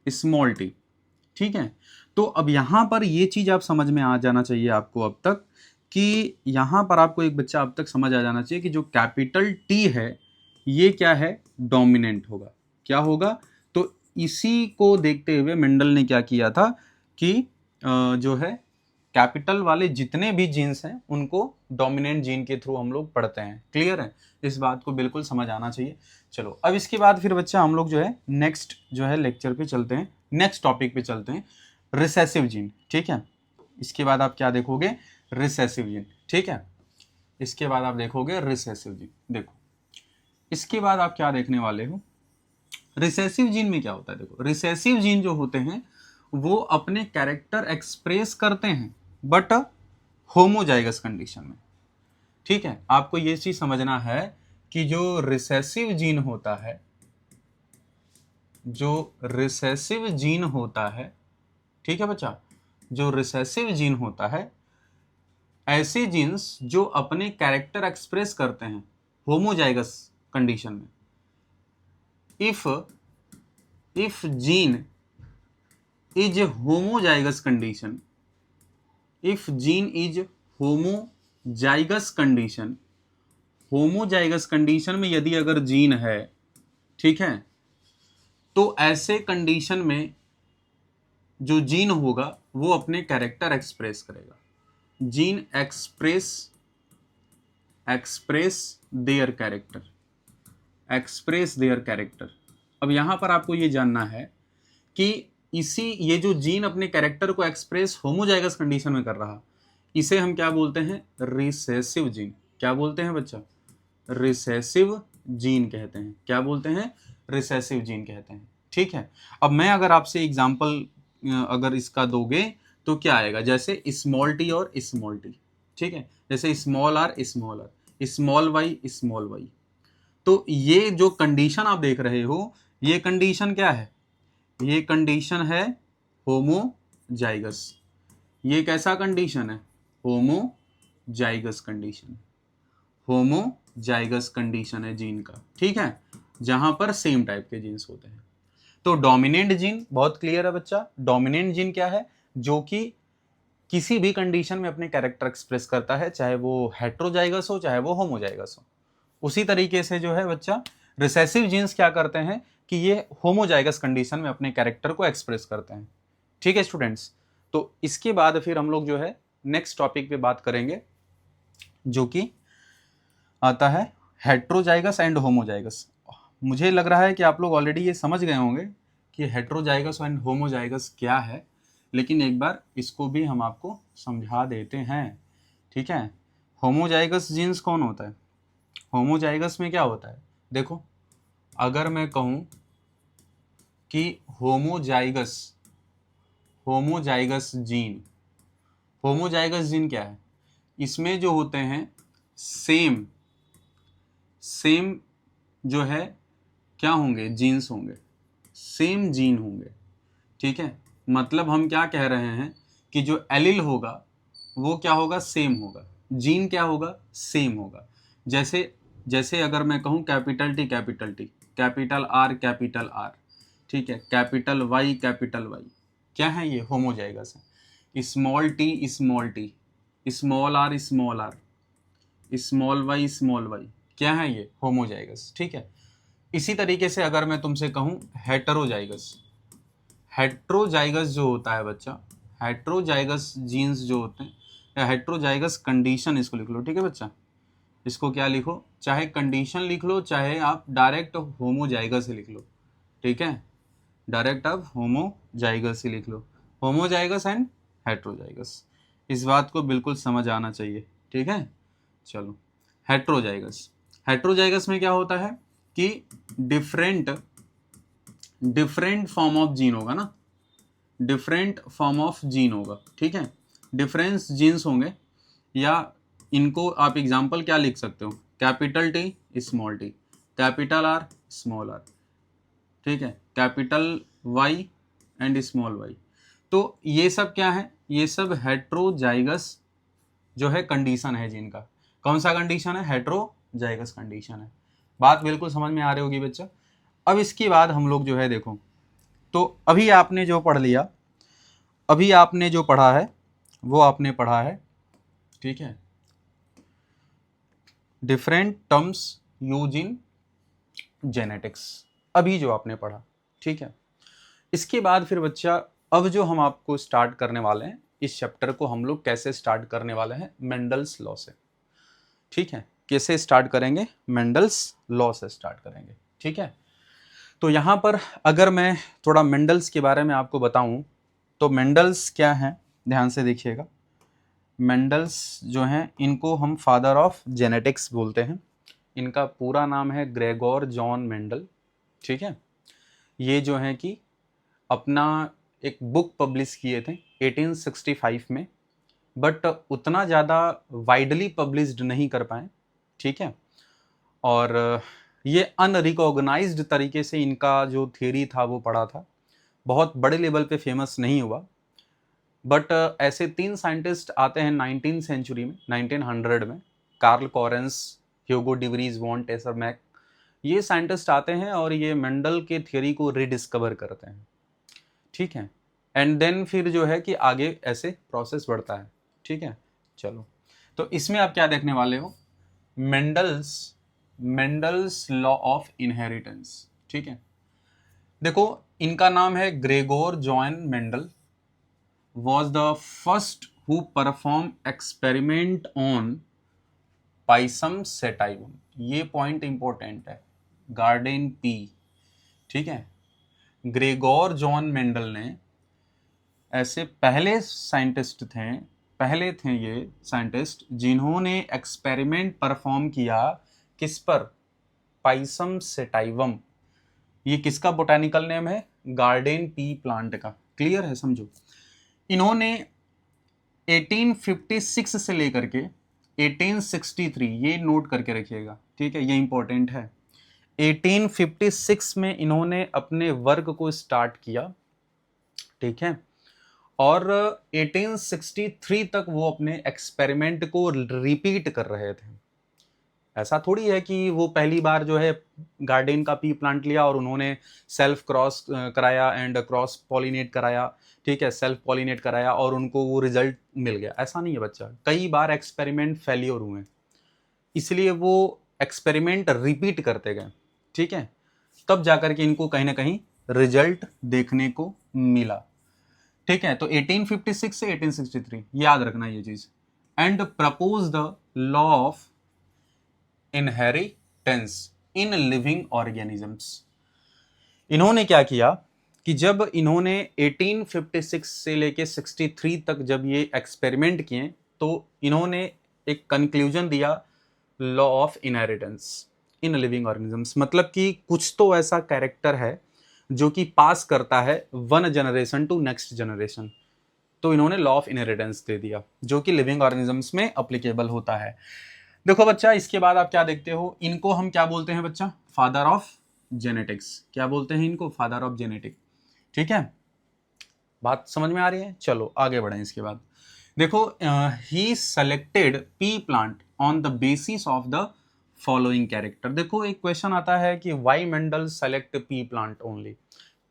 small T. ठीक है, तो अब यहां पर ये चीज आप समझ में आ जाना चाहिए आपको अब तक, कि यहां पर आपको एक बच्चा अब तक समझ आ जाना चाहिए कि जो कैपिटल टी है ये क्या है, डोमिनेंट होगा। क्या होगा, तो इसी को देखते हुए मेंडल ने क्या किया था कि जो है कैपिटल वाले जितने भी जीन्स हैं उनको डोमिनेंट जीन के थ्रू हम लोग पढ़ते हैं। क्लियर है, इस बात को बिल्कुल समझ आना चाहिए। चलो अब इसके बाद फिर बच्चा हम लोग जो है नेक्स्ट जो है लेक्चर पे चलते हैं, नेक्स्ट टॉपिक पे चलते हैं, रिसेसिव जीन। ठीक है, इसके बाद आप क्या देखोगे, रिसेसिव जीन। ठीक है, इसके बाद आप देखोगे रिसेसिव जीन। देखो इसके बाद आप क्या देखने वाले हो, रिसेसिव जीन में क्या होता है। देखो रिसेसिव जीन जो होते हैं वो अपने कैरेक्टर एक्सप्रेस करते हैं बट होमोजाइगस कंडीशन में। ठीक है, आपको ये चीज समझना है कि जो रिसेसिव जीन होता है, जो रिसेसिव जीन होता है, ठीक है बच्चा, जो रिसेसिव जीन होता है, ऐसे जीन्स जो अपने कैरेक्टर एक्सप्रेस करते हैं होमोजाइगस कंडीशन में। If gene is homozygous condition, if gene is homozygous condition, homozygous condition में यदि अगर जीन है, ठीक है, तो ऐसे कंडीशन में जो जीन होगा वो अपने कैरेक्टर एक्सप्रेस करेगा। Gene express their character, express their character. अब यहां पर आपको ये जानना है कि ये जो जीन अपने कैरेक्टर को एक्सप्रेस होमोजाइगस कंडीशन में कर रहा, इसे हम क्या बोलते हैं, रिसेसिव जीन। क्या बोलते हैं बच्चा, रिसेसिव जीन कहते हैं। क्या बोलते हैं, रिसेसिव जीन कहते हैं। ठीक है, अब मैं अगर आपसे एग्जांपल अगर इसका दोगे तो क्या आएगा, जैसे स्मॉल टी और स्मॉल टी। ठीक है, जैसे स्मॉल आर, स्मॉल वाई। तो ये जो कंडीशन आप देख रहे हो, ये कंडीशन क्या है, ये कंडीशन है होमोजाइगस। ये कैसा कंडीशन है, होमोजाइगस कंडीशन, होमोजाइगस कंडीशन है जीन का। ठीक है, जहां पर सेम टाइप के जीन्स होते हैं। तो डोमिनेंट जीन बहुत क्लियर है बच्चा, डोमिनेंट जीन क्या है, जो कि किसी भी कंडीशन में अपने कैरेक्टर एक्सप्रेस करता है, चाहे वो हेट्रोजाइगस हो चाहे वो होमोजाइगस हो। उसी तरीके से जो है बच्चा रिसेसिव जीन्स क्या करते हैं कि ये होमोजाइगस कंडीशन में अपने कैरेक्टर को एक्सप्रेस करते हैं। ठीक है स्टूडेंट्स, तो इसके बाद फिर हम लोग जो है नेक्स्ट टॉपिक पे बात करेंगे, जो कि आता है हेट्रोजाइगस एंड होमोजाइगस। मुझे लग रहा है कि आप लोग ऑलरेडी ये समझ गए होंगे कि हेट्रोजाइगस एंड होमोजाइगस क्या है, लेकिन एक बार इसको भी हम आपको समझा देते हैं। ठीक है, होमोजाइगस जीन्स कौन होता है, होमोजाइगस में क्या होता है, देखो अगर मैं कहूं कि होमोजाइगस जीन, होमोजाइगस जीन क्या है, इसमें जो होते हैं सेम जो है क्या होंगे, जीन्स होंगे, सेम जीन होंगे। ठीक है, मतलब हम क्या कह रहे हैं कि जो एलिल होगा वो क्या होगा, सेम होगा, जीन क्या होगा, सेम होगा। जैसे अगर मैं कहूँ कैपिटल टी, कैपिटल आर, ठीक है, कैपिटल वाई, क्या है ये, होमोजाइगस है। Small T, small R, small Y, क्या है ये, होमोजाइगस। ठीक है, इसी तरीके से अगर मैं तुमसे कहूँ हेट्रोजाइगस जो होता है बच्चा, हेट्रोजाइगस जीन्स जो होते हैं, या हेट्रोजाइगस कंडीशन इसको लिख लो। ठीक है बच्चा, इसको क्या लिखो, चाहे कंडीशन लिख लो चाहे आप डायरेक्ट होमोजाइगस ही लिख लो। ठीक है, डायरेक्ट आप होमोजाइगस ही लिख लो, होमोजाइगस एंड हेट्रोजाइगस। इस बात को बिल्कुल समझ आना चाहिए। ठीक है, चलो हेट्रोजाइगस में क्या होता है कि डिफरेंट फॉर्म ऑफ जीन होगा ना, डिफरेंट फॉर्म ऑफ जीन होगा। ठीक है, डिफरेंस जीन्स होंगे, या इनको आप एग्जांपल क्या लिख सकते हो, capital T, small T, capital R, small R. ठीक है, capital Y and small Y. तो ये सब क्या है, ये सब हेट्रोजाइगस जो है कंडीशन है जीन का। कौन सा कंडीशन है? हेटेरोजाइगस कंडीशन है। बात बिल्कुल समझ में आ रही होगी बच्चा। अब इसके बाद हम लोग जो है देखो, तो अभी आपने जो पढ़ लिया, अभी आपने जो पढ़ा है वो आपने पढ़ा है, ठीक है, different terms use in genetics, अभी जो आपने पढ़ा, ठीक है। इसके बाद फिर बच्चा, अब जो हम आपको स्टार्ट करने वाले हैं इस चैप्टर को, हम लोग कैसे स्टार्ट करने वाले हैं? मेंडल्स लॉ से, ठीक है। कैसे स्टार्ट करेंगे? मेंडल्स लॉ से स्टार्ट करेंगे, ठीक है। तो यहाँ पर अगर मैं थोड़ा मेंडल्स के बारे में आपको बताऊं, तो मेंडल्स क्या हैं, ध्यान से देखिएगा। मेंडल्स जो हैं इनको हम फादर ऑफ जेनेटिक्स बोलते हैं। इनका पूरा नाम है ग्रेगोर जॉन मेंडल, ठीक है। ये जो है कि अपना एक बुक पब्लिश किए थे 1865 में, बट उतना ज़्यादा वाइडली पब्लिश्ड नहीं कर पाए, ठीक है। और ये अनरिकॉग्नाइज्ड तरीके से इनका जो थ्योरी था वो पढ़ा था, बहुत बड़े लेवल पे फेमस नहीं हुआ। बट ऐसे 3 साइंटिस्ट आते हैं 19th सेंचुरी में, 1900 में, कार्ल कॉरेंस, ह्यूगो डिवरीज वॉन टेसरमैक, ये साइंटिस्ट आते हैं और ये मेंडल के थ्योरी को रिडिस्कवर करते हैं, ठीक है। एंड देन फिर जो है कि आगे ऐसे प्रोसेस बढ़ता है, ठीक है। चलो, तो इसमें आप क्या देखने वाले हो? मेंडल्स लॉ ऑफ इनहेरिटेंस, ठीक है। देखो, इनका नाम है Gregor John Mendel, was the first who performed experiment on Pisum sativum। ये पॉइंट इंपॉर्टेंट है, गार्डेन पी, ठीक है। ग्रेगोर जॉन मेंडल ने ऐसे पहले साइंटिस्ट थे, पहले थे ये साइंटिस्ट जिन्होंने एक्सपेरिमेंट परफॉर्म किया, किस पर? Pisum sativum. ये किसका बोटानिकल नेम है? गार्डेन पी प्लांट का। क्लियर है? समझो, इन्होंने 1856 से लेकर के 1863, ये नोट करके रखिएगा, ठीक है, ये इंपॉर्टेंट है। 1856 में इन्होंने अपने वर्क को स्टार्ट किया, ठीक है, और 1863 तक वो अपने एक्सपेरिमेंट को रिपीट कर रहे थे। ऐसा थोड़ी है कि वो पहली बार जो है गार्डन का पी प्लांट लिया और उन्होंने सेल्फ क्रॉस कराया एंड क्रॉस पॉलिनेट कराया, ठीक है, सेल्फ पॉलिनेट कराया और उनको वो रिजल्ट मिल गया। ऐसा नहीं है बच्चा, कई बार एक्सपेरिमेंट फेलियर हुए, इसलिए वो एक्सपेरिमेंट रिपीट करते गए, ठीक है, तब जाकर के इनको कहीं ना कहीं रिजल्ट देखने को मिला, ठीक है। तो 1856 से 1863 याद रखना ये चीज। And propose the law of inheritance in living organisms. इन्होंने क्या किया कि जब इन्होंने 1856 से लेके 63 तक जब ये एक्सपेरिमेंट किए, तो इन्होंने एक कंक्लूजन दिया, law of inheritance in living organisms. मतलब कि कुछ तो ऐसा कैरेक्टर है जो कि पास करता है one generation to next generation, तो इन्होंने लॉ ऑफ इनहेरिटेंस दे दिया जो कि लिविंग ऑर्गेनिजम्स में अप्लीकेबल होता है। देखो बच्चा, इसके बाद आप क्या देखते हो? इनको हम क्या बोलते हैं बच्चा? Father of genetics. क्या बोलते हैं इनको? फादर ऑफ जेनेटिक, ठीक है। बात समझ में आ रही है? चलो आगे बढ़ें। इसके बाद देखो, he selected pea plant on the basis of the following character. देखो, एक क्वेश्चन आता है कि why Mendel select pea plant only,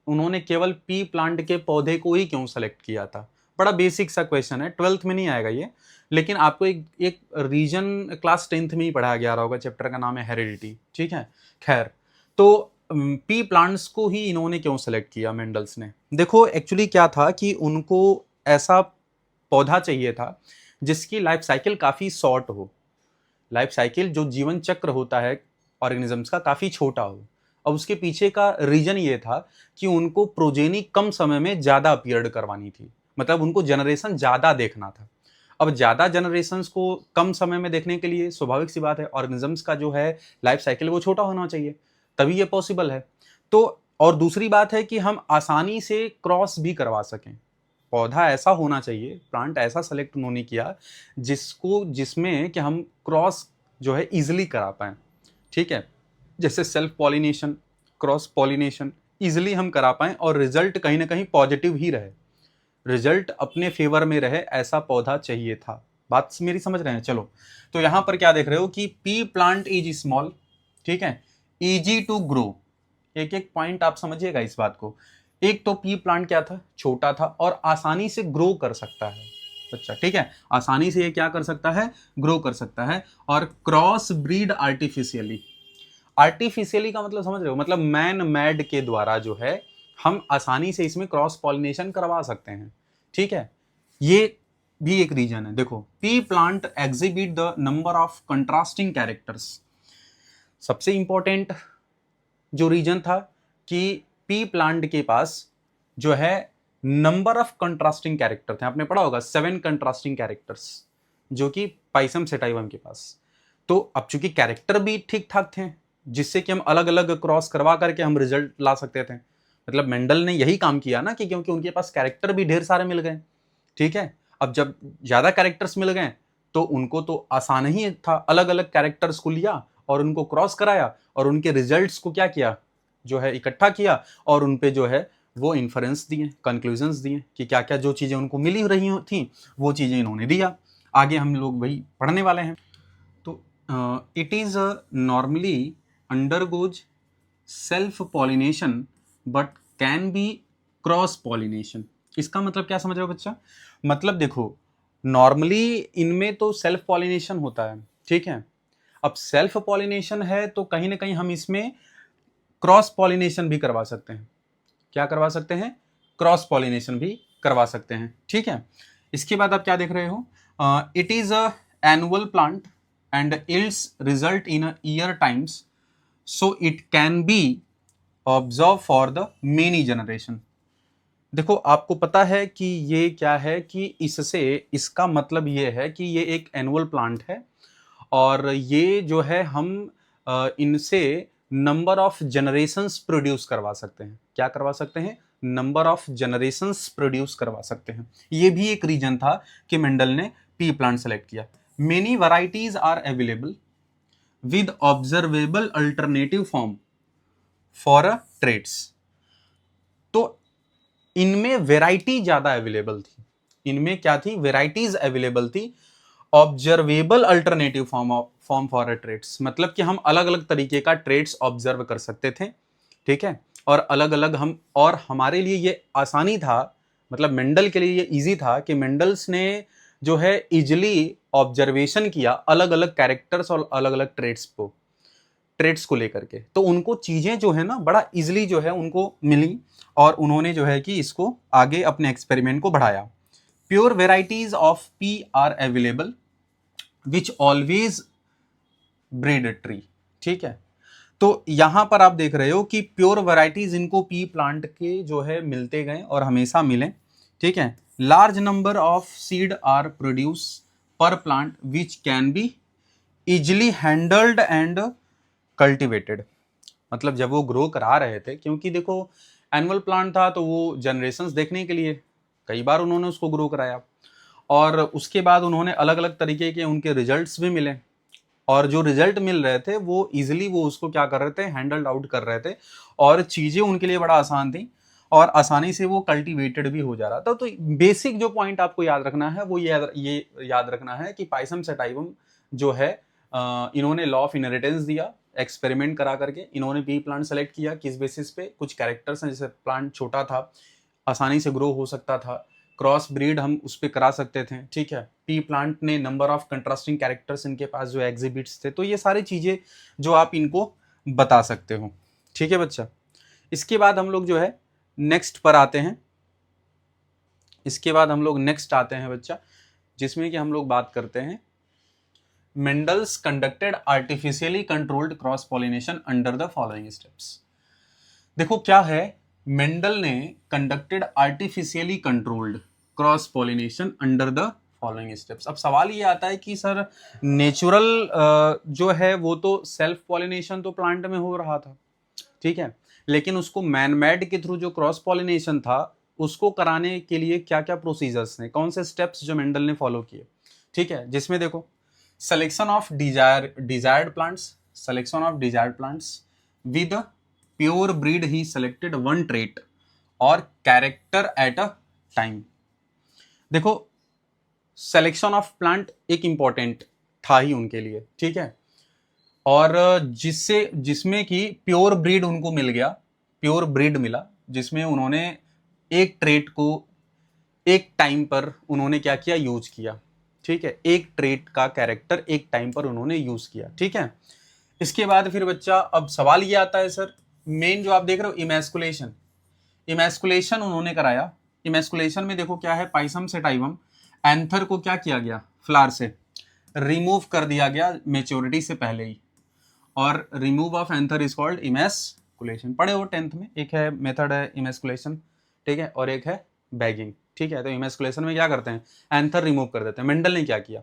उन्होंने केवल पी प्लांट के पौधे को ही क्यों सेलेक्ट किया था? बड़ा बेसिक सा क्वेश्चन है, 12th में नहीं आएगा ये, लेकिन आपको एक रीजन क्लास 10th में ही पढ़ाया गया होगा, चैप्टर का नाम है हेरिडिटी, ठीक है। खैर, तो पी प्लांट्स को ही इन्होंने क्यों सेलेक्ट किया मेंडल्स ने? देखो, एक्चुअली क्या था कि उनको ऐसा पौधा चाहिए था जिसकी लाइफ साइकिल काफ़ी शॉर्ट हो, लाइफ साइकिल जो जीवन चक्र होता है ऑर्गेनिजम्स का काफ़ी छोटा हो। और उसके पीछे का रीजन ये था कि उनको प्रोजेनी कम समय में ज़्यादा अपीयर्ड करवानी थी, मतलब उनको जनरेशन ज़्यादा देखना था। अब ज़्यादा जनरेशन्स को कम समय में देखने के लिए स्वाभाविक सी बात है, ऑर्गेनिजम्स का जो है लाइफ साइकिल वो छोटा होना चाहिए, तभी ये पॉसिबल है। तो और दूसरी बात है कि हम आसानी से क्रॉस भी करवा सकें, पौधा ऐसा होना चाहिए, प्लांट ऐसा सेलेक्ट उन्होंने किया जिसमें कि हम क्रॉस जो है इजिली करा पाएँ, ठीक है, जैसे self pollination, cross pollination easily हम करा पाएँ और रिजल्ट कहीं ना कहीं पॉजिटिव ही रहे, रिजल्ट अपने फेवर में रहे, ऐसा पौधा चाहिए था, बात मेरी समझ रहे हैं? चलो, तो यहां पर क्या देख रहे हो कि पी प्लांट इज स्मॉल, ठीक है, इजी टू ग्रो। एक एक पॉइंट आप समझिएगा इस बात को। एक तो पी प्लांट क्या था, छोटा था और आसानी से ग्रो कर सकता है। अच्छा, ठीक है, आसानी से ये क्या कर सकता है, ग्रो कर सकता है। और क्रॉस ब्रीड आर्टिफिशियली, आर्टिफिशियली का मतलब समझ रहे हो, मतलब मैन मेड के द्वारा जो है हम आसानी से इसमें क्रॉस पॉलिनेशन करवा सकते हैं, ठीक है। ये भी एक रीजन है। देखो, P plant exhibit the number of contrasting characters. सबसे इंपॉर्टेंट जो रीजन था कि पी प्लांट के पास जो है नंबर ऑफ कंट्रास्टिंग कैरेक्टर थे। आपने पढ़ा होगा 7 कंट्रास्टिंग कैरेक्टर्स, जो कि पाइसम सेटाइवम के पास। तो अब चूंकि कैरेक्टर भी ठीक ठाक थे, जिससे कि हम अलग अलग क्रॉस करवा करके हम रिजल्ट ला सकते थे। मतलब मेंडल ने यही काम किया ना, कि क्योंकि उनके पास कैरेक्टर भी ढेर सारे मिल गए, ठीक है। अब जब ज्यादा कैरेक्टर्स मिल गए तो उनको तो आसान ही था, अलग अलग कैरेक्टर्स को लिया और उनको क्रॉस कराया और उनके रिजल्ट्स को क्या किया, जो है इकट्ठा किया, और उन पे जो है वो इन्फरेंस दिए, कंक्लूजन्स दिए कि क्या क्या जो चीजें उनको मिली रही थी वो चीजें इन्होंने दिया। आगे हम लोग वही पढ़ने वाले हैं। तो it is normally undergoes self pollination but can be cross pollination. इसका मतलब क्या समझ रहे हो बच्चा? मतलब देखो, नॉर्मली इनमें तो सेल्फ पॉलिनेशन होता है, ठीक है। अब सेल्फ पॉलिनेशन है तो कहीं ना कहीं हम इसमें क्रॉस पॉलिनेशन भी करवा सकते हैं। क्या करवा सकते हैं? क्रॉस पॉलिनेशन भी करवा सकते हैं, ठीक है। इसके बाद आप क्या देख रहे हो? It is a annual plant and yields result in year times, so it can be observe for the many generation. देखो, आपको पता है कि ये क्या है, कि इससे इसका मतलब ये है कि ये एक एनुअल प्लांट है और ये जो है हम इनसे नंबर ऑफ जनरेशंस प्रोड्यूस करवा सकते हैं। क्या करवा सकते हैं? नंबर ऑफ जनरेशंस प्रोड्यूस करवा सकते हैं। ये भी एक रीजन था कि मेंडल ने पी प्लांट सेलेक्ट किया। Many varieties are available with observable alternative form for a traits. तो इनमें वेराइटी ज्यादा अवेलेबल थी। इनमें क्या थी? वेराइटीज अवेलेबल थी। Observable alternative form for a traits, मतलब कि हम अलग अलग तरीके का ट्रेड्स ऑब्जर्व कर सकते थे, ठीक है। और अलग अलग हम, और हमारे लिए ये आसानी था, मतलब मेंडल के लिए ये इजी था कि मेंडल्स ने जो है इजिली ऑब्जर्वेशन किया अलग अलग कैरेक्टर्स और अलग अलग ट्रेड्स को लेकर के। तो उनको चीजें जो है ना बड़ा इजिली जो है उनको मिली और उन्होंने जो है कि इसको आगे अपने एक्सपेरिमेंट को बढ़ाया। Pure varieties of P R available which always breed tree, ठीक है। तो यहां पर आप देख रहे हो कि प्योर वैरायटीज इनको पी प्लांट के जो है मिलते गए और हमेशा मिले, ठीक है। Large number of seed are produce per plant which can be easily handled and cultivated. मतलब जब वो ग्रो करा रहे थे, क्योंकि देखो एनुअल प्लांट था तो वो जनरेशंस देखने के लिए कई बार उन्होंने उसको ग्रो कराया, और उसके बाद उन्होंने अलग अलग तरीके के उनके रिजल्ट्स भी मिले, और जो रिजल्ट मिल रहे थे वो इजिली वो उसको क्या कर रहे थे, हैंडल्ड आउट कर रहे थे, और चीजें उनके लिए बड़ा आसान थी और आसानी से वो कल्टीवेटेड भी हो जा रहा था। तो बेसिक जो पॉइंट आपको याद रखना है वो ये याद रखना है कि पाइसम सेटाइवम जो है इन्होंने लॉ ऑफ इनहेरिटेंस दिया, एक्सपेरिमेंट करा करके इन्होंने पी प्लांट सेलेक्ट किया। किस बेसिस पे? कुछ कैरेक्टर्स हैं, जैसे प्लांट छोटा था, आसानी से ग्रो हो सकता था, क्रॉस ब्रीड हम उस पर करा सकते थे, ठीक है। पी प्लांट ने नंबर ऑफ कंट्रास्टिंग कैरेक्टर्स इनके पास जो एग्जिबिट्स थे। तो ये सारी चीजें जो आप इनको बता सकते हो, ठीक है बच्चा। इसके बाद हम लोग जो है नेक्स्ट पर आते हैं। इसके बाद हम लोग नेक्स्ट आते हैं बच्चा, जिसमें कि हम लोग बात करते हैं Mendel's conducted artificially controlled cross pollination under the following steps. देखो क्या है, मेंडल ने conducted artificially controlled cross pollination under the following steps. अब सवाल ये आता है कि सर नेचुरल जो है वो तो सेल्फ पॉलिनेशन तो प्लांट में हो रहा था, ठीक है, लेकिन उसको मैन मेड के थ्रू जो क्रॉस पॉलिनेशन था उसको कराने के लिए क्या क्या प्रोसीजर्स हैं, कौन से स्टेप्स जो मेंडल ने फॉलो किए, ठीक है। जिसमें देखो, selection of desired plants, selection of desired plants with a pure breed, he selected one trait or character at a time। देखो, सिलेक्शन ऑफ प्लांट एक इंपॉर्टेंट था ही उनके लिए, ठीक है। और जिसमें कि प्योर ब्रीड उनको मिल गया, प्योर ब्रीड मिला, जिसमें उन्होंने एक ट्रेट को एक टाइम पर उन्होंने क्या किया, यूज किया, ठीक है। एक ट्रेट का कैरेक्टर एक टाइम पर उन्होंने यूज किया, ठीक है। इसके बाद फिर बच्चा अब सवाल ये आता है सर, मेन जो आप देख रहे हो इमैस्कुलेशन, इमैस्कुलेशन उन्होंने कराया। इमैस्कुलेशन में देखो क्या है, पाइसम सेटाइवम एंथर को क्या किया गया, फ्लावर से रिमूव कर दिया गया मेच्योरिटी से पहले ही, और remove of anther is called emasculation. पढ़े हो 10th में, एक है मेथड है इमैस्कुलेशन, ठीक है, और एक है बैगिंग, ठीक है। तो इमैस्कुलेशन में क्या करते हैं, एंथर रिमूव कर देते हैं। मेंडल ने क्या किया,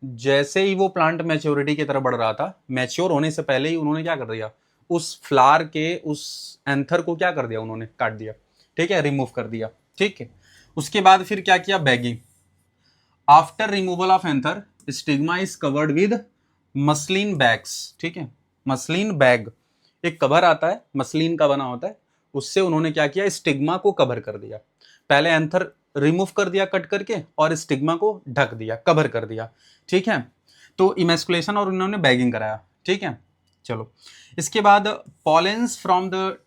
जैसे ही वो प्लांट मैच्योरिटी की तरफ बढ़ रहा था, मैच्योर होने से पहले ही उन्होंने क्या कर दिया, उस फ्लावर के उस एंथर को क्या कर दिया, उन्होंने काट दिया, ठीक है, रिमूव कर दिया, ठीक है। उसके बाद फिर क्या किया, bagging. After removal of anther stigma is covered with muslin bags, ठीक है। मसलिन बैग एक कवर आता है, मसलिन का बना होता है, उससे उन्होंने क्या किया, स्टिग्मा को कवर कर दिया। पहले एंथर रिमूव कर दिया कट करके, और स्टिग्मा को ढक दिया, कवर कर दिया, ठीक है। तो इमैस्कुलेशन और उन्होंने बैगिंग कराया, ठीक है। चलो, इसके बाद pollens from the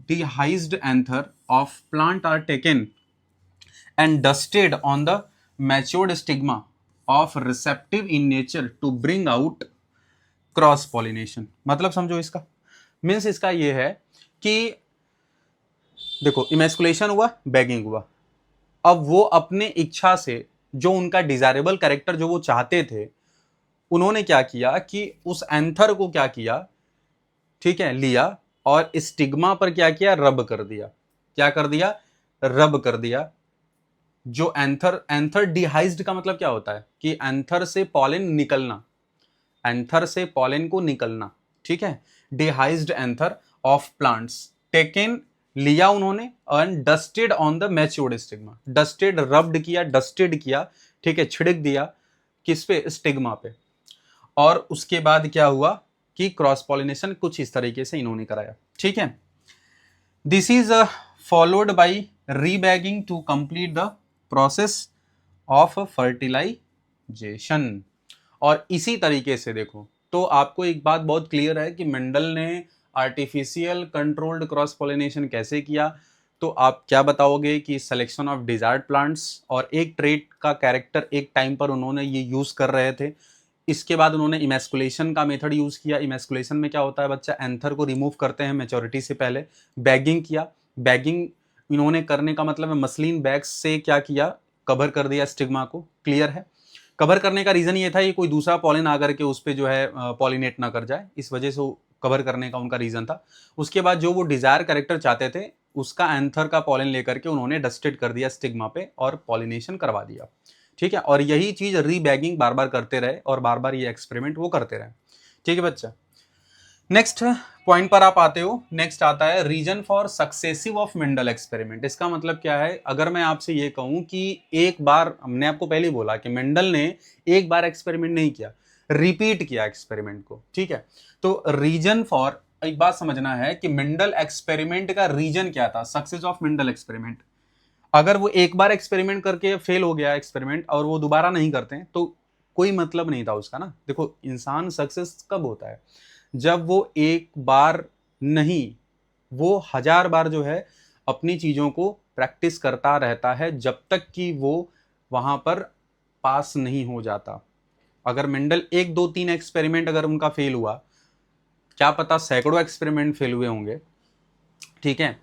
dehisced anther of plant are taken and dusted on the matured stigma of receptive in nature to bring out cross pollination. मतलब समझो इसका मीन्स, इसका ये है कि देखो इमैस्कुलेशन हुआ, बैगिंग हुआ, अब वो अपने इच्छा से जो उनका डिजायरेबल कैरेक्टर जो वो चाहते थे, उन्होंने क्या किया कि उस एंथर को क्या किया, ठीक है, लिया और स्टिग्मा पर क्या किया, रब कर दिया। क्या कर दिया, रब कर दिया। जो एंथर डिहाइज्ड का मतलब क्या होता है कि एंथर से पॉलन निकलना, एंथर से पॉलन को निकलना, ठीक है। डिहाइज्ड एंथर ऑफ प्लांट्स टेकन, लिया उन्होंने, and dusted on the matured stigma, dusted rubbed किया, डस्टेड किया, ठीक है, छिड़क दिया किस पे, स्टिग्मा पे। और उसके बाद क्या हुआ कि क्रॉस पॉलिनेशन कुछ इस तरीके से इन्होंने कराया, ठीक है। This is followed by rebagging to complete the process of fertilization. और इसी तरीके से देखो तो आपको एक बात बहुत क्लियर है कि मेंडल ने आर्टिफिशियल कंट्रोल्ड क्रॉस पॉलिनेशन कैसे किया। तो आप क्या बताओगे कि सिलेक्शन ऑफ डिजायर्ड प्लांट्स और एक ट्रेट का कैरेक्टर एक टाइम पर उन्होंने ये यूज कर रहे थे। इसके बाद उन्होंने इमैस्कुलेशन का मेथड यूज किया। इमैस्कुलेशन में क्या होता है बच्चा, एंथर को रिमूव करते हैं मैच्योरिटी से पहले। बैगिंग किया, बैगिंग इन्होंने करने का मतलब है मसलिन बैग्स से क्या किया, कवर कर दिया स्टिग्मा को। क्लियर है। कवर करने का रीजन ये था कि कोई दूसरा पॉलिन आकर के उस पर जो है पॉलिनेट ना कर जाए, इस वजह से कवर करने का उनका रीजन था। उसके बाद जो वो डिजायर कैरेक्टर चाहते थे उसका एंथर का पॉलिन लेकर के उन्होंने डस्टेड कर दिया स्टिग्मा पे और पॉलिनेशन करवा दिया, ठीक है। और यही चीज रीबैगिंग बार बार करते रहे और बार बार ये एक्सपेरिमेंट वो करते रहे, ठीक है बच्चा। नेक्स्ट पॉइंट पर आप आते हो। नेक्स्ट आता है reason for successive of Mendel experiment. इसका मतलब क्या है, अगर मैं आपसे ये कहूं कि एक बार, हमने आपको पहले ही बोला कि मेंडल ने एक बार एक्सपेरिमेंट नहीं किया, रिपीट किया एक्सपेरिमेंट को, ठीक है। तो रीजन फॉर, एक बात समझना है कि मेंडल एक्सपेरिमेंट का रीजन क्या था, सक्सेस ऑफ मेंडल एक्सपेरिमेंट। अगर वो एक बार एक्सपेरिमेंट करके फेल हो गया एक्सपेरिमेंट और वो दोबारा नहीं करते हैं तो कोई मतलब नहीं था उसका ना। देखो इंसान सक्सेस कब होता है, जब वो एक बार नहीं, वो 1000 बार जो है अपनी चीजों को प्रैक्टिस करता रहता है जब तक कि वो वहां पर पास नहीं हो जाता। अगर मेंडल 1 2 3 एक्सपेरिमेंट अगर उनका फेल हुआ, क्या पता सैकड़ों एक्सपेरिमेंट फेल हुए होंगे, ठीक है।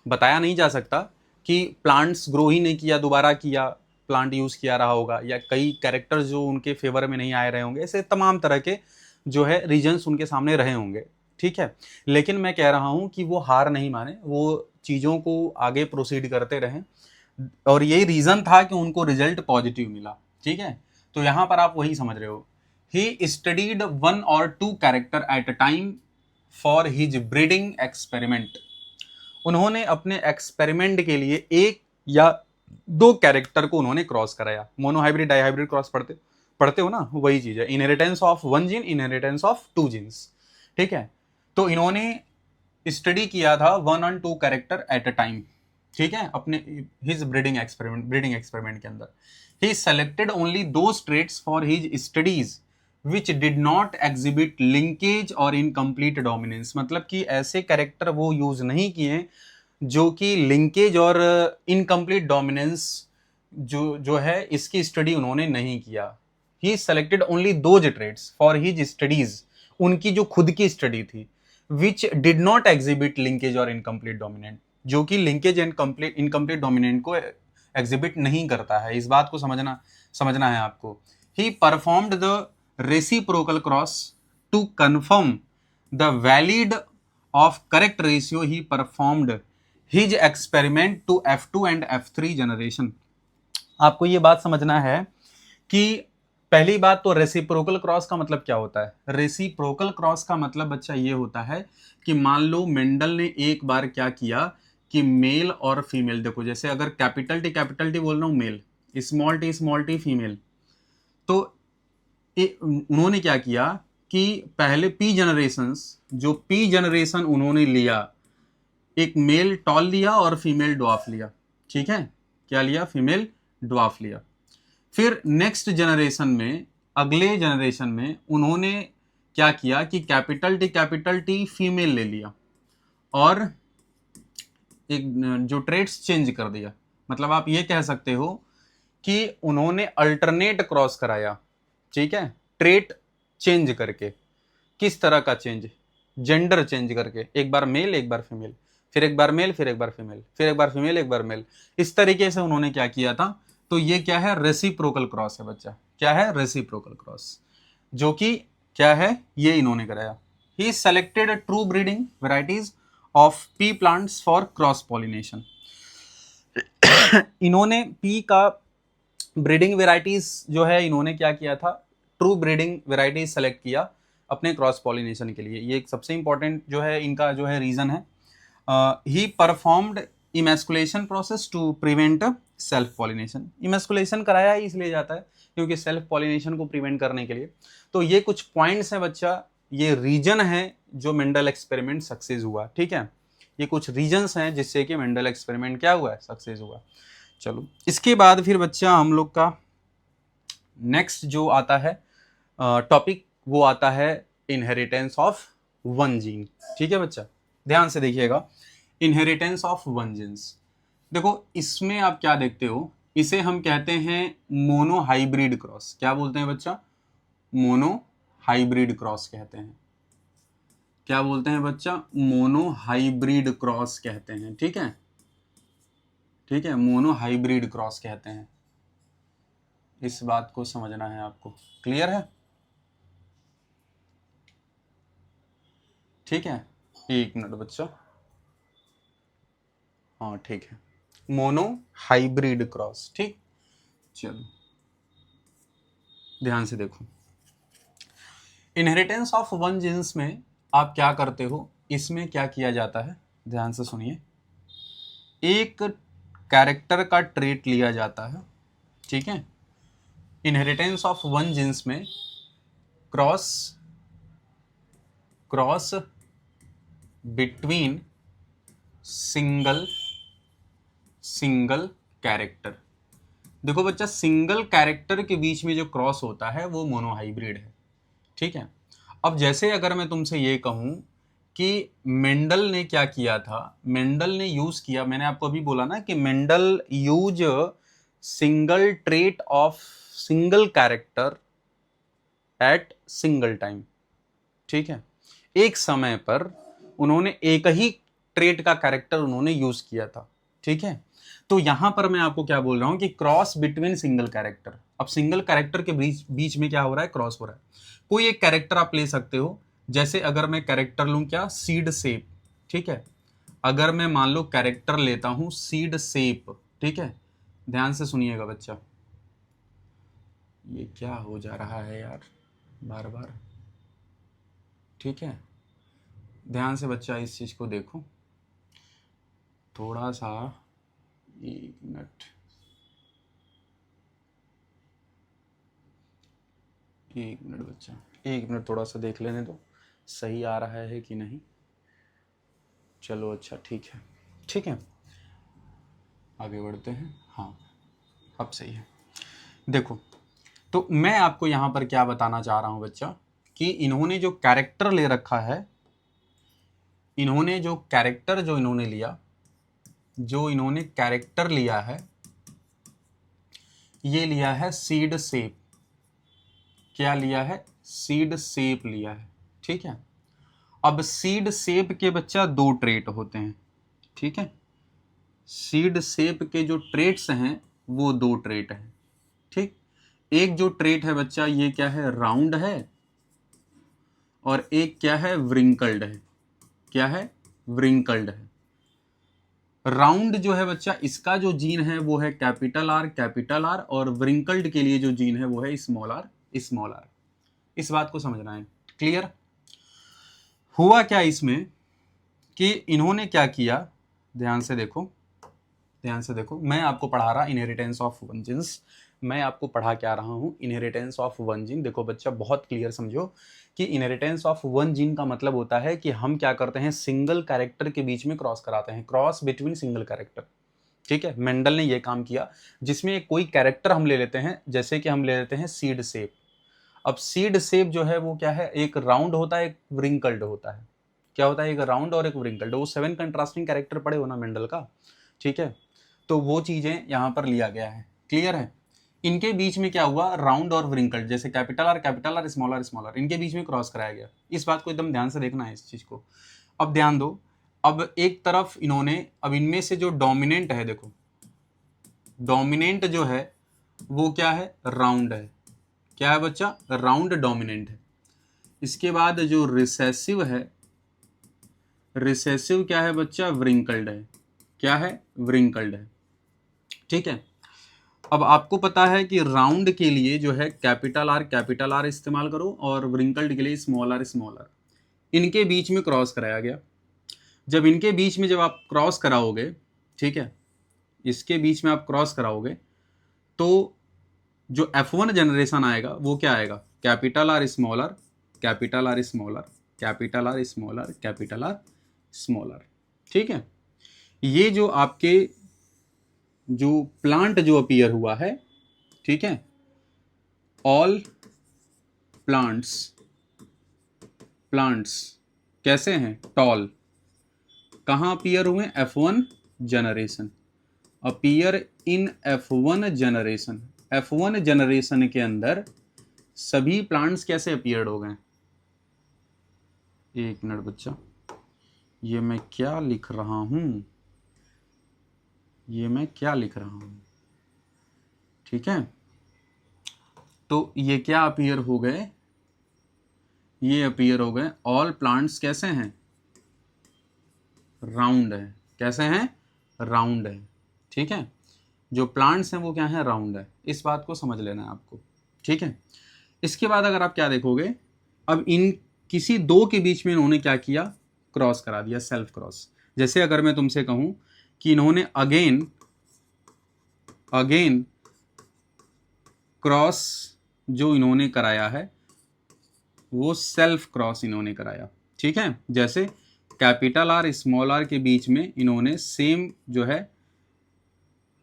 बताया नहीं जा सकता कि प्लांट्स ग्रो ही नहीं किया, दोबारा किया, प्लांट यूज किया रहा होगा, या कई कैरेक्टर्स जो उनके फेवर में नहीं आए रहे होंगे। ऐसे तमाम तरह के जो है रीजन्स उनके सामने रहे होंगे, ठीक है। लेकिन मैं कह रहा हूं कि वो हार नहीं माने, वो चीजों को आगे प्रोसीड करते रहे और यही रीजन था कि उनको रिजल्ट पॉजिटिव मिला, ठीक है। तो यहां पर आप वही समझ रहे हो, he studied 1 or 2 character at a time for his breeding experiment. उन्होंने अपने एक्सपेरिमेंट के लिए 1 या 2 कैरेक्टर को उन्होंने क्रॉस कराया। मोनोहाइब्रिड डाइहाइब्रिड क्रॉस पढ़ते हो ना, वही चीज है, inheritance of 1 gene, inheritance of 2 genes, ठीक है। तो इन्होंने स्टडी किया था 1 और 2 कैरेक्टर एट अ टाइम, ठीक है, अपने हिज ब्रीडिंग एक्सपेरिमेंट के अंदर he selected only those traits for his studies which did not exhibit linkage और इनकम्प्लीट डोमिनेंस, मतलब कि ऐसे कैरेक्टर वो यूज नहीं किए जो कि लिंकेज और इनकम्प्लीट डोमिनेंस जो है इसकी स्टडी उन्होंने नहीं किया। He selected only those traits for his studies, उनकी जो खुद की स्टडी थी, which did not exhibit linkage और इनकम्प्लीट डोमिनेंट, जो कि लिंकेज एंड इनकम्प्लीट डोमिनेंट को एग्जिबिट नहीं करता है। इस बात को समझना है आपको। He performed the reciprocal cross to confirm the valid of correct ratio. He performed his experiment to F2 and F3 generation. आपको ये बात समझना है कि पहली बात तो रेसिप्रोकल क्रॉस का मतलब क्या होता है। रेसिप्रोकल क्रॉस का मतलब बच्चा ये होता है कि मान लो मेंडल ने एक बार क्या किया कि मेल और फीमेल, देखो जैसे अगर कैपिटल टी बोल रहा हूं मेल, स्मॉल टी फीमेल, तो उन्होंने क्या किया कि पहले पी जनरेशन उन्होंने लिया, एक मेल टॉल लिया और फीमेल ड्वार्फ लिया, ठीक है, क्या लिया, फीमेल ड्वार्फ लिया। फिर नेक्स्ट जनरेशन में, अगले जनरेशन में उन्होंने क्या किया कि कैपिटल टी फीमेल ले लिया और एक जो ट्रेड्स चेंज कर दिया। मतलब आप ये कह सकते हो कि उन्होंने अल्टरनेट क्रॉस कराया, ठीक है, ट्रेट चेंज करके। किस तरह का चेंज, जेंडर चेंज करके, एक बार मेल एक बार फीमेल, फिर एक बार मेल फिर एक बार फीमेल, फिर एक बार फीमेल एक बार मेल, इस तरीके से उन्होंने क्या किया था। तो ये क्या है, रेसिप्रोकल क्रॉस है बच्चा, क्या है, रेसिप्रोकल क्रॉस, जो कि क्या है, ये इन्होंने कराया। He selected true breeding varieties of pea plants for cross pollination. इन्होंने पी का ब्रीडिंग वेराइटीज जो है, इन्होंने क्या किया था, ट्रू ब्रीडिंग वेराइटीज सेलेक्ट किया अपने क्रॉस पॉलिनेशन के लिए। ये एक सबसे इंपॉर्टेंट जो है इनका जो है रीजन है। He performed emasculation process to prevent self pollination. Emasculation कराया ही इसलिए जाता है क्योंकि सेल्फ पॉलिनेशन को प्रिवेंट करने के लिए। तो ये कुछ पॉइंट्स हैं बच्चा, ये रीजन है जो मेंडल एक्सपेरिमेंट सक्सेस हुआ, ठीक है, ये कुछ रीजन्स हैं जिससे कि मेंडल एक्सपेरिमेंट क्या हुआ है, सक्सेस हुआ। चलो इसके बाद फिर बच्चा हम लोग का नेक्स्ट जो आता है टॉपिक, वो आता है इनहेरिटेंस ऑफ वन जीन। ठीक है बच्चा, ध्यान से देखिएगा, इनहेरिटेंस ऑफ वन जीन्स। देखो इसमें आप क्या देखते हो, इसे हम कहते हैं मोनो हाइब्रिड क्रॉस। क्या बोलते हैं बच्चा, मोनो हाइब्रिड क्रॉस कहते हैं। क्या बोलते हैं बच्चा, मोनो हाइब्रिड क्रॉस कहते हैं, ठीक है, ठीक है, मोनो हाइब्रिड क्रॉस कहते हैं। इस बात को समझना है आपको, क्लियर है, ठीक है, एक मिनट बच्चा, हाँ ठीक है, मोनो हाइब्रिड क्रॉस, ठीक। चलो ध्यान से देखो, इनहेरिटेंस ऑफ वन जीन्स में आप क्या करते हो, इसमें क्या किया जाता है, ध्यान से सुनिए, एक कैरेक्टर का ट्रेट लिया जाता है, ठीक है, इनहेरिटेंस ऑफ वन जीन्स में क्रॉस बिटवीन सिंगल कैरेक्टर। देखो बच्चा, सिंगल कैरेक्टर के बीच में जो क्रॉस होता है वो मोनोहाइब्रिड है, ठीक है। अब जैसे अगर मैं तुमसे ये कहूं कि मेंडल ने क्या किया था, मेंडल ने यूज किया, मैंने आपको अभी बोला ना कि Mendel use single trait of single character eight single time, ठीक है, एक समय पर उन्होंने एक ही ट्रेट का कैरेक्टर उन्होंने यूज किया था, ठीक है। तो यहां पर मैं आपको क्या बोल रहा हूं कि क्रॉस बिटवीन सिंगल कैरेक्टर। अब सिंगल कैरेक्टर के बीच में क्या हो रहा है, क्रॉस हो रहा है। कोई एक कैरेक्टर आप ले सकते हो, जैसे अगर मैं कैरेक्टर लूं क्या, सीड सेप, ठीक है, अगर मैं मान लो कैरेक्टर लेता हूं सीड सेप, ठीक है, ध्यान से सुनिएगा बच्चा, ये क्या हो जा रहा है यार बार बार, ठीक है, ध्यान से बच्चा इस चीज को देखो थोड़ा सा, एक मिनट, एक मिनट बच्चा, एक मिनट थोड़ा सा देख लेने दो सही आ रहा है कि नहीं। चलो अच्छा ठीक है, ठीक है, आगे बढ़ते हैं। हाँ, अब सही है। देखो, तो मैं आपको यहाँ पर क्या बताना चाह रहा हूँ बच्चा, कि इन्होंने जो कैरेक्टर ले रखा है, इन्होंने जो कैरेक्टर जो इन्होंने लिया, जो इन्होंने कैरेक्टर लिया है, ये लिया है सीड शेप। क्या लिया है? सीड शेप लिया है। ठीक है। अब सीड शेप के बच्चा दो ट्रेट होते हैं। ठीक है, सीड शेप के जो ट्रेट्स हैं वो दो ट्रेट हैं। ठीक, एक जो ट्रेट है बच्चा, ये क्या है? राउंड है, और एक क्या है? व्रिंकल्ड है। क्या है? व्रिंकल्ड है। राउंड जो है बच्चा, इसका जो जीन है वो है कैपिटल आर, और व्रिंकल्ड के लिए जो जीन है वो है स्मॉल आर। इस बात को समझना है। क्लियर? हुआ क्या इसमें कि इन्होंने क्या किया, ध्यान से देखो, मैं आपको पढ़ा रहा इनहेरिटेंस ऑफ वन जीन्स। मैं आपको पढ़ा क्या रहा हूं? Inheritance of one gene. देखो बच्चा, बहुत क्लियर समझो कि इनहेरिटेंस ऑफ वन जीन का मतलब होता है कि हम क्या करते हैं? सिंगल कैरेक्टर के बीच में क्रॉस कराते हैं, क्रॉस बिटवीन सिंगल कैरेक्टर। ठीक है, मेंडल ने ये काम किया, जिसमें कोई कैरेक्टर हम ले लेते हैं, जैसे कि हम ले लेते हैं सीड शेप। अब सीड शेप जो है वो क्या है? एक राउंड होता है, एक व्रिंकल्ड होता है। क्या होता है? एक राउंड और एक व्रिंकल्ड। वो 7 कंट्रास्टिंग कैरेक्टर पढ़े हो ना मेंडल का? ठीक है, तो वो चीजें यहां पर लिया गया है। क्लियर है? इनके बीच में क्या हुआ? राउंड और व्रिंकल्ड, जैसे कैपिटल आर, स्मॉल आर, इनके बीच में क्रॉस कराया गया। इस बात को एकदम ध्यान से देखना है, इस चीज को। अब ध्यान दो, अब एक तरफ इन्होंने, अब इनमें से जो डोमिनेंट है, देखो डोमिनेंट जो है वो क्या है? राउंड है। क्या है बच्चा? राउंड डोमिनेंट है। इसके बाद जो रिसेसिव है, रिसेसिव क्या है बच्चा? व्रिंकल्ड है। क्या है? व्रिंकल्ड है। ठीक है, अब आपको पता है कि राउंड के लिए जो है कैपिटल आर इस्तेमाल करो, और व्रिंकल्ड के लिए स्मॉल आर। इनके बीच में क्रॉस कराया गया। जब इनके बीच में जब आप क्रॉस कराओगे, ठीक है, इसके बीच में आप क्रॉस कराओगे, तो जो F1 जनरेशन आएगा वो क्या आएगा? Capital R small R, capital R small R, capital R small R, capital R small R. ठीक है, ये जो आपके जो प्लांट जो अपीयर हुआ है, ठीक है, ऑल प्लांट्स कैसे हैं? टॉल। कहाँ अपीयर हुए? F1 generation. Appear in F1 generation. F1 generation के अंदर सभी प्लांट्स कैसे अपीयर्ड हो गए? एक मिनट बच्चा, ये मैं क्या लिख रहा हूं? ठीक है, तो ये क्या अपीयर हो गए? ये अपीयर हो गए, ऑल प्लांट्स कैसे हैं? राउंड है। कैसे हैं? राउंड है। ठीक है, जो प्लांट्स हैं वो क्या है? राउंड है। इस बात को समझ लेना है आपको। ठीक है, इसके बाद अगर आप क्या देखोगे, अब इन किसी दो के बीच में इन्होंने क्या किया? क्रॉस करा दिया, सेल्फ क्रॉस। जैसे अगर मैं तुमसे कहूं कि इन्होंने अगेन क्रॉस जो इन्होंने कराया है वो सेल्फ क्रॉस इन्होंने कराया। ठीक है, जैसे कैपिटल आर स्मॉल आर के बीच में इन्होंने सेम जो है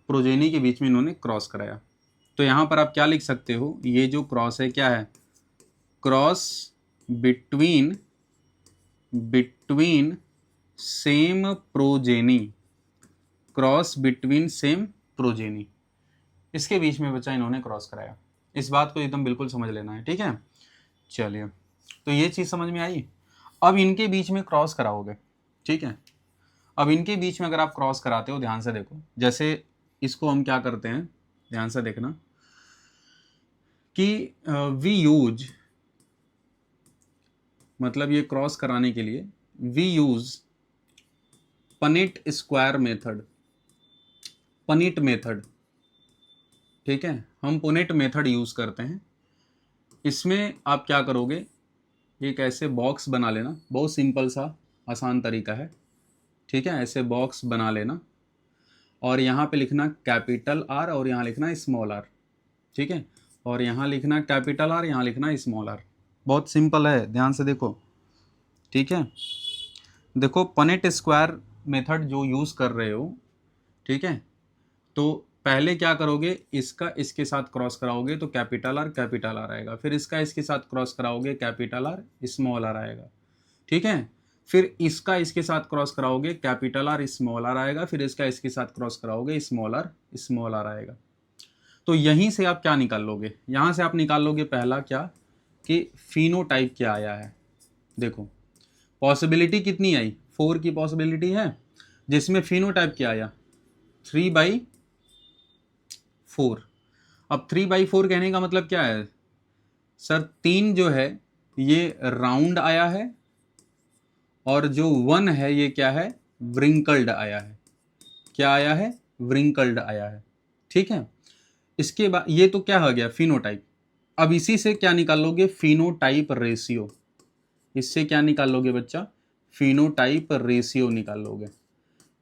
प्रोजेनी के बीच में इन्होंने क्रॉस कराया। तो यहां पर आप क्या लिख सकते हो? ये जो क्रॉस है क्या है? Cross between same progeny. Cross between same progeny, इसके बीच में बच्चा इन्होंने क्रॉस कराया। इस बात को एकदम बिल्कुल समझ लेना है। ठीक है, चलिए, तो ये चीज समझ में आई। अब इनके बीच में क्रॉस कराओगे, ठीक है, अब इनके बीच में अगर आप क्रॉस कराते हो, ध्यान से देखो, जैसे इसको हम क्या करते हैं, ध्यान से देखना कि वी यूज, मतलब ये क्रॉस कराने के लिए we use Punnett square method. Punnett method, ठीक है, हम पुनेट मेथड यूज करते हैं। इसमें आप क्या करोगे? एक ऐसे बॉक्स बना लेना, बहुत सिंपल सा आसान तरीका है। ठीक है, ऐसे बॉक्स बना लेना, और यहाँ पे लिखना कैपिटल आर, और यहाँ लिखना स्मॉल आर। ठीक है, और यहाँ लिखना कैपिटल आर, यहाँ लिखना स्मॉल आर। बहुत सिंपल है, ध्यान से देखो। ठीक है, देखो पनेट स्क्वायर मेथड जो यूज़ कर रहे हो, ठीक है, तो पहले क्या करोगे, इसका इसके साथ क्रॉस कराओगे तो कैपिटल आर आएगा, फिर इसका इसके साथ क्रॉस कराओगे कैपिटल आर स्मॉल आर आएगा, ठीक है। फिर इसका इसके साथ क्रॉस कराओगे कैपिटल आर स्मॉल आर आएगा, फिर इसका इसके साथ क्रॉस कराओगे स्मॉल आर आएगा। तो यहीं से आप क्या निकाल लोगे, यहाँ से आप निकाल लोगे पहला क्या कि फिनोटाइप क्या आया है। देखो पॉसिबिलिटी कितनी आई, 4 की पॉसिबिलिटी है, जिसमें फिनोटाइप क्या आया 3/4। अब 3/4 कहने का मतलब क्या है सर, 3 जो है ये राउंड आया है और जो 1 है ये क्या है, व्रिंकल्ड आया है। क्या आया है, व्रिंकल्ड आया है, ठीक है। इसके बाद ये तो क्या हो गया फिनोटाइप। अब इसी से क्या निकाल लोगे, फिनोटाइप रेशियो। इससे क्या निकाल लोगे बच्चा, फिनोटाइप रेशियो निकाल लोगे।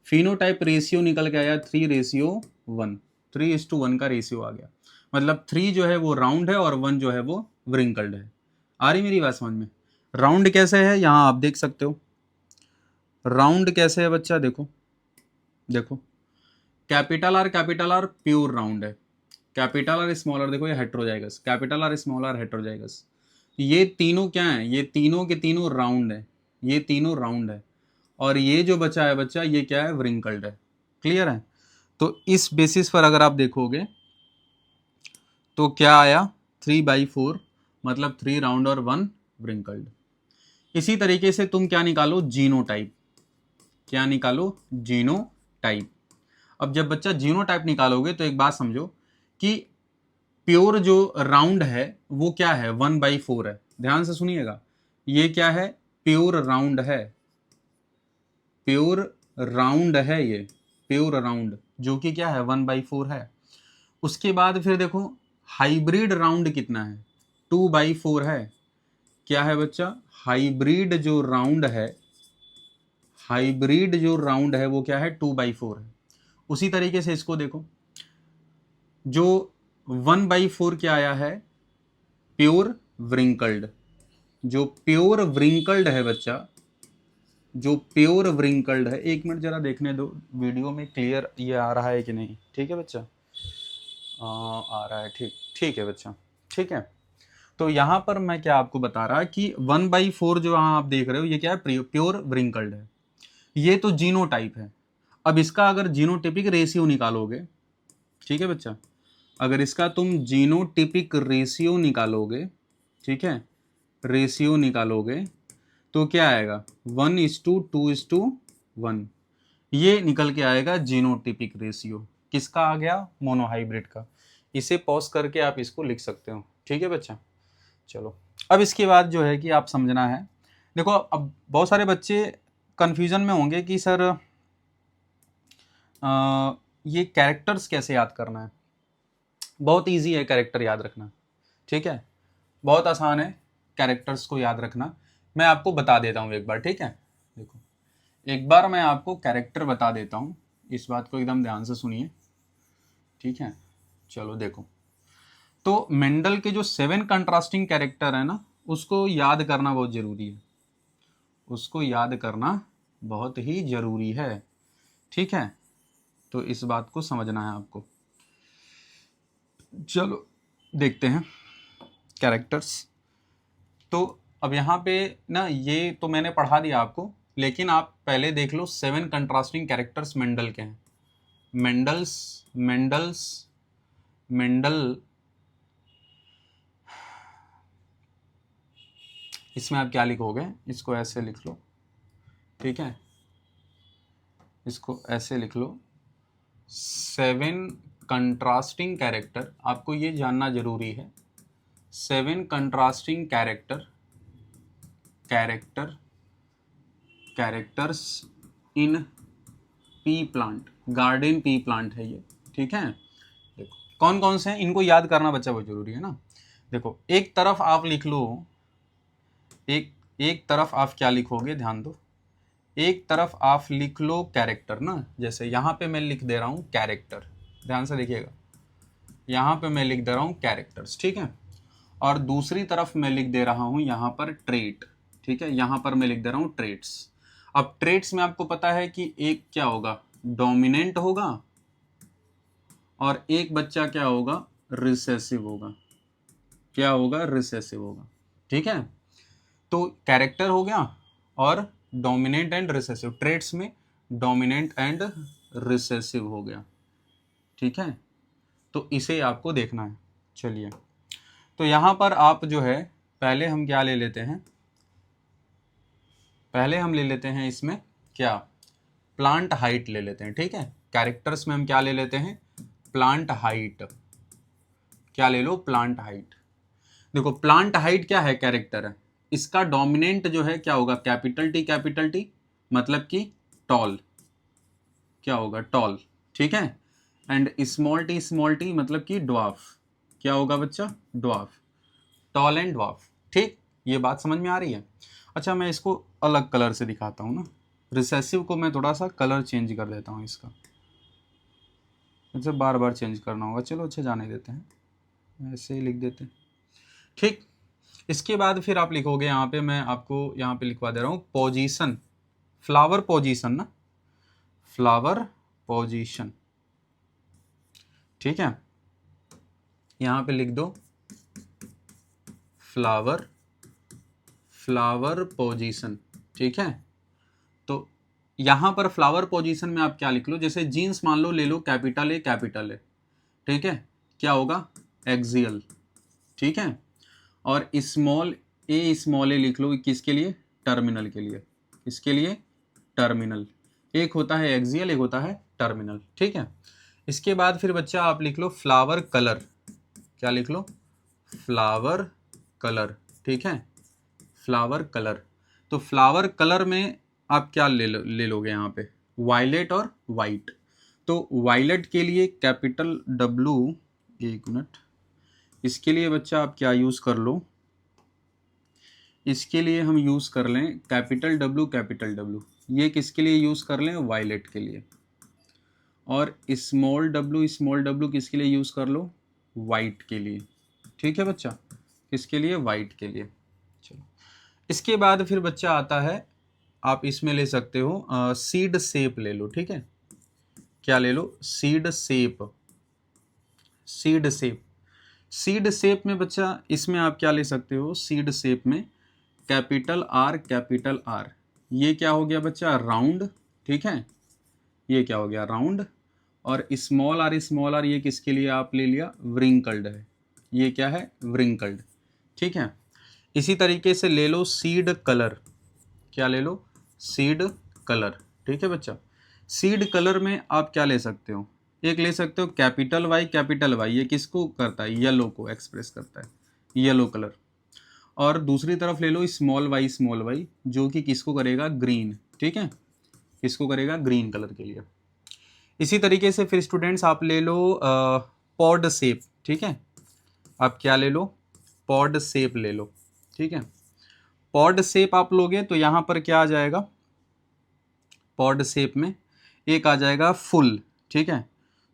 फिनोटाइप रेशियो निकल के आया 3:1, 3:1 का रेशियो आ गया। मतलब 3 जो है वो राउंड है और 1 जो है वो व्रिंकल्ड है। आ रही मेरी बात समझ में। राउंड कैसे है यहाँ आप देख सकते हो, राउंड कैसे है बच्चा, देखो देखो कैपिटल आर प्योर राउंड है, कैपिटल आर स्मॉल आर देखो ये heterozygous, capital R small R heterozygous. ये तीनों क्या है, ये तीनों के तीनों राउंड है, ये तीनों राउंड है, और ये जो बचा है बच्चा ये क्या है, व्रिंकल्ड है। क्लियर है। तो इस बेसिस पर अगर आप देखोगे तो क्या आया 3/4, मतलब 3 राउंड और 1 व्रिंकल्ड। इसी तरीके से तुम क्या निकालो, जीनोटाइप। क्या निकालो, जीनोटाइप। अब जब बच्चा जीनोटाइप निकालोगे तो एक बात समझो कि प्योर जो राउंड है वो क्या है, 1/4 है। ध्यान से सुनिएगा, ये क्या है, प्योर राउंड है, प्योर राउंड है, ये प्योर राउंड जो कि क्या है 1/4 है। उसके बाद फिर देखो हाइब्रिड राउंड कितना है, 2/4 है। क्या है बच्चा, हाइब्रिड जो राउंड है, हाइब्रिड जो राउंड है वो क्या है 2/4 है। उसी तरीके से इसको देखो, जो 1/4 क्या आया है, प्योर व्रिंकल्ड। जो प्योर व्रिंकल्ड है बच्चा, जो प्योर व्रिंकल्ड है, 1 मिनट जरा देखने दो वीडियो में क्लियर ये आ रहा है कि नहीं, ठीक है बच्चा। आ रहा है, ठीक ठीक है बच्चा, ठीक है। तो यहाँ पर मैं क्या आपको बता रहा कि 1/4 जो यहाँ आप देख रहे हो ये क्या है, प्योर व्रिंकल्ड है। ये तो जीनोटाइप है। अब इसका अगर जीनोटिपिक रेशियो निकालोगे, ठीक है बच्चा, अगर इसका तुम जीनोटिपिक रेशियो निकालोगे, ठीक है, रेशियो निकालोगे तो क्या आएगा 1:2:1, ये निकल के आएगा जीनोटिपिक रेशियो। किसका आ गया, मोनोहाइब्रिड का। इसे पॉज करके आप इसको लिख सकते हो, ठीक है बच्चा। चलो अब इसके बाद जो है कि आप समझना है, देखो अब बहुत सारे बच्चे कंफ्यूजन में होंगे कि सर ये कैरेक्टर्स कैसे याद करना है। बहुत इजी है कैरेक्टर याद रखना, ठीक है, बहुत आसान है कैरेक्टर्स को याद रखना। मैं आपको बता देता हूँ एक बार, ठीक है। देखो एक बार मैं आपको कैरेक्टर बता देता हूँ, इस बात को एकदम ध्यान से सुनिए, ठीक है। चलो देखो, तो मेंडल के जो 7 कंट्रास्टिंग कैरेक्टर है ना, उसको याद करना बहुत जरूरी है, उसको याद करना बहुत ही जरूरी है, ठीक है। तो इस बात को समझना है आपको। चलो देखते हैं कैरेक्टर्स। तो अब यहाँ पे ना, ये तो मैंने पढ़ा दिया आपको, लेकिन आप पहले देख लो 7 कंट्रास्टिंग कैरेक्टर्स मेंडल के हैं। मेंडल इसमें आप क्या लिखोगे, इसको ऐसे लिख लो, ठीक है, इसको ऐसे लिख लो 7 कंट्रास्टिंग कैरेक्टर। आपको ये जानना जरूरी है, 7 contrasting characters in P plant, garden pea plant है ये, ठीक है। देखो कौन कौन से हैं, इनको याद करना बच्चा बहुत जरूरी है ना। देखो एक तरफ आप लिख लो, एक तरफ आप क्या लिखोगे, ध्यान दो, एक तरफ आप लिख लो कैरेक्टर ना, जैसे यहाँ पे मैं लिख दे रहा हूँ कैरेक्टर, ध्यान से देखिएगा, यहाँ पे मैं लिख दे रहा हूँ कैरेक्टर्स, ठीक है। और दूसरी तरफ मैं लिख दे रहा हूँ यहाँ पर ट्रेट, ठीक है, यहाँ पर मैं लिख दे रहा हूँ ट्रेट्स। अब ट्रेट्स में आपको पता है कि एक क्या होगा, डोमिनेंट होगा और एक बच्चा क्या होगा, रिसेसिव होगा। क्या होगा, रिसेसिव होगा। ठीक है, तो कैरेक्टर हो गया और डोमिनेंट एंड रिसेसिव, ट्रेड्स में डोमिनेंट एंड रिसेसिव हो गया। ठीक है, तो इसे आपको देखना है। चलिए, तो यहाँ पर आप जो है पहले हम क्या ले लेते हैं, पहले हम ले लेते हैं इसमें क्या, प्लांट हाइट ले लेते हैं। ठीक है, कैरेक्टर्स में हम क्या ले लेते हैं, प्लांट हाइट। क्या ले लो, प्लांट हाइट। देखो प्लांट हाइट क्या है, कैरेक्टर है, इसका डोमिनेंट जो है क्या होगा, कैपिटल टी मतलब कि टॉल। क्या होगा, टॉल। ठीक है, एंड स्मॉल टी मतलब कि ड्वार्फ। क्या होगा बच्चा, ड्वार्फ। Tall and dwarf. ठीक, ये बात समझ में आ रही है। अच्छा, मैं इसको अलग कलर से दिखाता हूँ ना, रिसेसिव को मैं थोड़ा सा कलर चेंज कर देता हूँ इसका, मुझे बार बार चेंज करना होगा। चलो अच्छा, जाने देते हैं, ऐसे ही लिख देते हैं। ठीक, इसके बाद फिर आप लिखोगे यहाँ पे, मैं आपको यहाँ पे लिखवा दे रहा हूँ, पोजीशन, फ्लावर पोजीशन ना, फ्लावर पोजीशन। ठीक है, यहाँ पे लिख दो फ्लावर, फ्लावर पोजीशन। ठीक है, तो यहाँ पर फ्लावर पोजीशन में आप क्या लिख लो, जैसे जीन्स मान लो, ले लो कैपिटल ए। ठीक है, क्या होगा, एक्सियल। ठीक है, और स्मॉल ए लिख लो, किसके लिए, टर्मिनल के लिए। किसके लिए, टर्मिनल। एक होता है एक्सियल, एक होता है टर्मिनल। ठीक है, इसके बाद फिर बच्चा आप लिख लो फ्लावर कलर। क्या लिख लो, फ्लावर कलर। ठीक है, फ्लावर कलर। तो फ्लावर कलर में आप क्या ले लोगे यहाँ पे, वायलेट और वाइट। तो वायलेट के लिए कैपिटल डब्लू, एक मिनट, इसके लिए बच्चा आप क्या यूज़ कर लो, इसके लिए हम यूज़ कर लें कैपिटल डब्लू। ये किसके लिए यूज़ कर लें, वायलेट के लिए। और स्मॉल डब्लू किसके लिए यूज़ कर लो, वाइट के लिए। ठीक है बच्चा, किसके लिए, वाइट के लिए। चलो, इसके बाद फिर बच्चा आता है, आप इसमें ले सकते हो सीड शेप ले लो। ठीक है, क्या ले लो, seed shape. Seed shape, seed shape में बच्चा इसमें आप क्या ले सकते हो, सीड शेप में कैपिटल आर। ये क्या हो गया बच्चा, राउंड। ठीक है, ये क्या हो गया, राउंड। और स्मॉल आर ये किसके लिए आप ले लिया, व्रिंकल्ड है। ये क्या है, व्रिंकल्ड। ठीक है, इसी तरीके से ले लो सीड कलर। क्या ले लो, सीड कलर। ठीक है बच्चा, सीड कलर में आप क्या ले सकते हो, एक ले सकते हो कैपिटल वाई। ये किसको करता है, येलो को एक्सप्रेस करता है, येलो कलर। और दूसरी तरफ ले लो स्मॉल वाई जो कि किसको करेगा, ग्रीन। ठीक है, किसको करेगा, ग्रीन कलर के लिए। इसी तरीके से फिर स्टूडेंट्स आप ले लो पॉड शेप। ठीक है, आप क्या ले लो, पॉड शेप ले लो। ठीक है, पॉड शेप आप लोगे तो यहाँ पर क्या आ जाएगा, पॉड शेप में एक आ जाएगा फुल। ठीक है,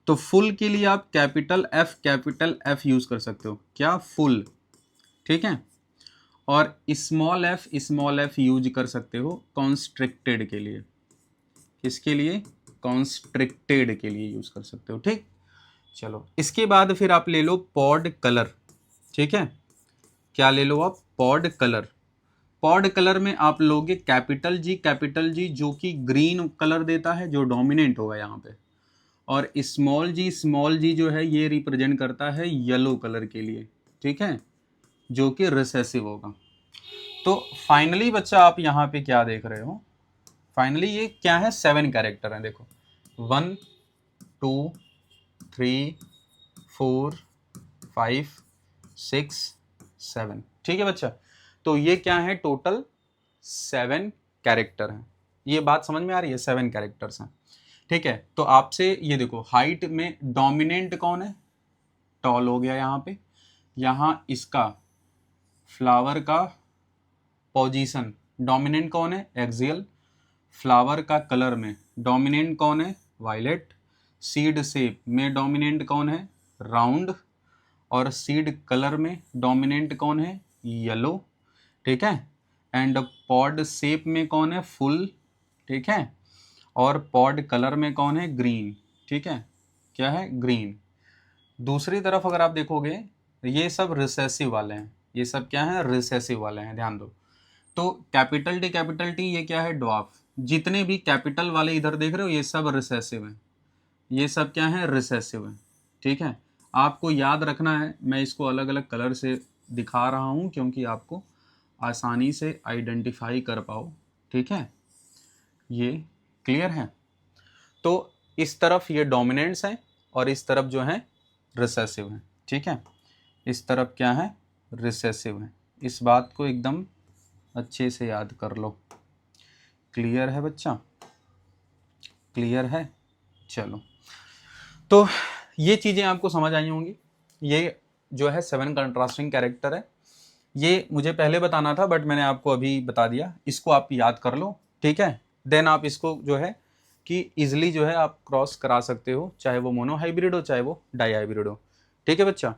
तो फुल के लिए आप कैपिटल एफ यूज कर सकते हो। क्या, फुल। ठीक है, और स्मॉल एफ यूज कर सकते हो कॉन्स्ट्रिक्टेड के लिए। किसके लिए, कॉन्स्ट्रिक्टेड के लिए यूज कर सकते हो। ठीक, चलो इसके बाद फिर आप ले लो पॉड कलर। ठीक है, क्या ले लो आप, पॉड कलर। पॉड कलर में आप लोगे कैपिटल जी जो कि ग्रीन कलर देता है, जो डोमिनेंट होगा यहाँ पे। और स्मॉल जी जो है ये रिप्रेजेंट करता है येलो कलर के लिए। ठीक है, जो कि रिसेसिव होगा। तो फाइनली बच्चा आप यहाँ पे क्या देख रहे हो, फाइनली ये क्या है, 7 कैरेक्टर हैं। देखो 1 2 3 4 5 6 7। ठीक है बच्चा, तो ये क्या है, टोटल 7 कैरेक्टर हैं। ये बात समझ में आ रही है, 7 कैरेक्टर्स हैं। ठीक है, तो आपसे ये देखो, हाइट में डोमिनेंट कौन है, टॉल हो गया यहाँ पे। यहाँ इसका फ्लावर का पोजीशन, डोमिनेंट कौन है, एक्सियल। फ्लावर का कलर में डोमिनेंट कौन है, वायलेट। सीड शेप में डोमिनेंट कौन है, राउंड। और सीड कलर में डोमिनेंट कौन है, येलो। ठीक है, एंड पॉड शेप में कौन है, फुल। ठीक है, और पॉड कलर में कौन है, ग्रीन। ठीक है, क्या है, ग्रीन। दूसरी तरफ अगर आप देखोगे ये सब रिसेसिव वाले हैं, ये सब क्या है, रिसेसिव वाले हैं, ध्यान दो। तो कैपिटल टी ये क्या है, ड्वार्फ। जितने भी कैपिटल वाले इधर देख रहे हो ये सब रिसेसिव हैं, ये सब क्या है, रिसेसिव हैं। ठीक है, आपको याद रखना है, मैं इसको अलग अलग कलर से दिखा रहा हूँ क्योंकि आपको आसानी से आइडेंटिफाई कर पाओ। ठीक है, ये क्लियर है। तो इस तरफ ये डोमिनेंट्स हैं और इस तरफ जो है रिसेसिव हैं। ठीक है, इस तरफ क्या है, रिसेसिव हैं। इस बात को एकदम अच्छे से याद कर लो। क्लियर है बच्चा, क्लियर है। चलो, तो ये चीज़ें आपको समझ आई होंगी। ये जो है 7 कंट्रास्टिंग कैरेक्टर है, ये मुझे पहले बताना था बट मैंने आपको अभी बता दिया। इसको आप याद कर लो। ठीक है, देन आप इसको जो है कि इजिली जो है आप क्रॉस करा सकते हो, चाहे वो मोनो हाइब्रिड हो चाहे वो डाई हाइब्रिड हो। ठीक है बच्चा।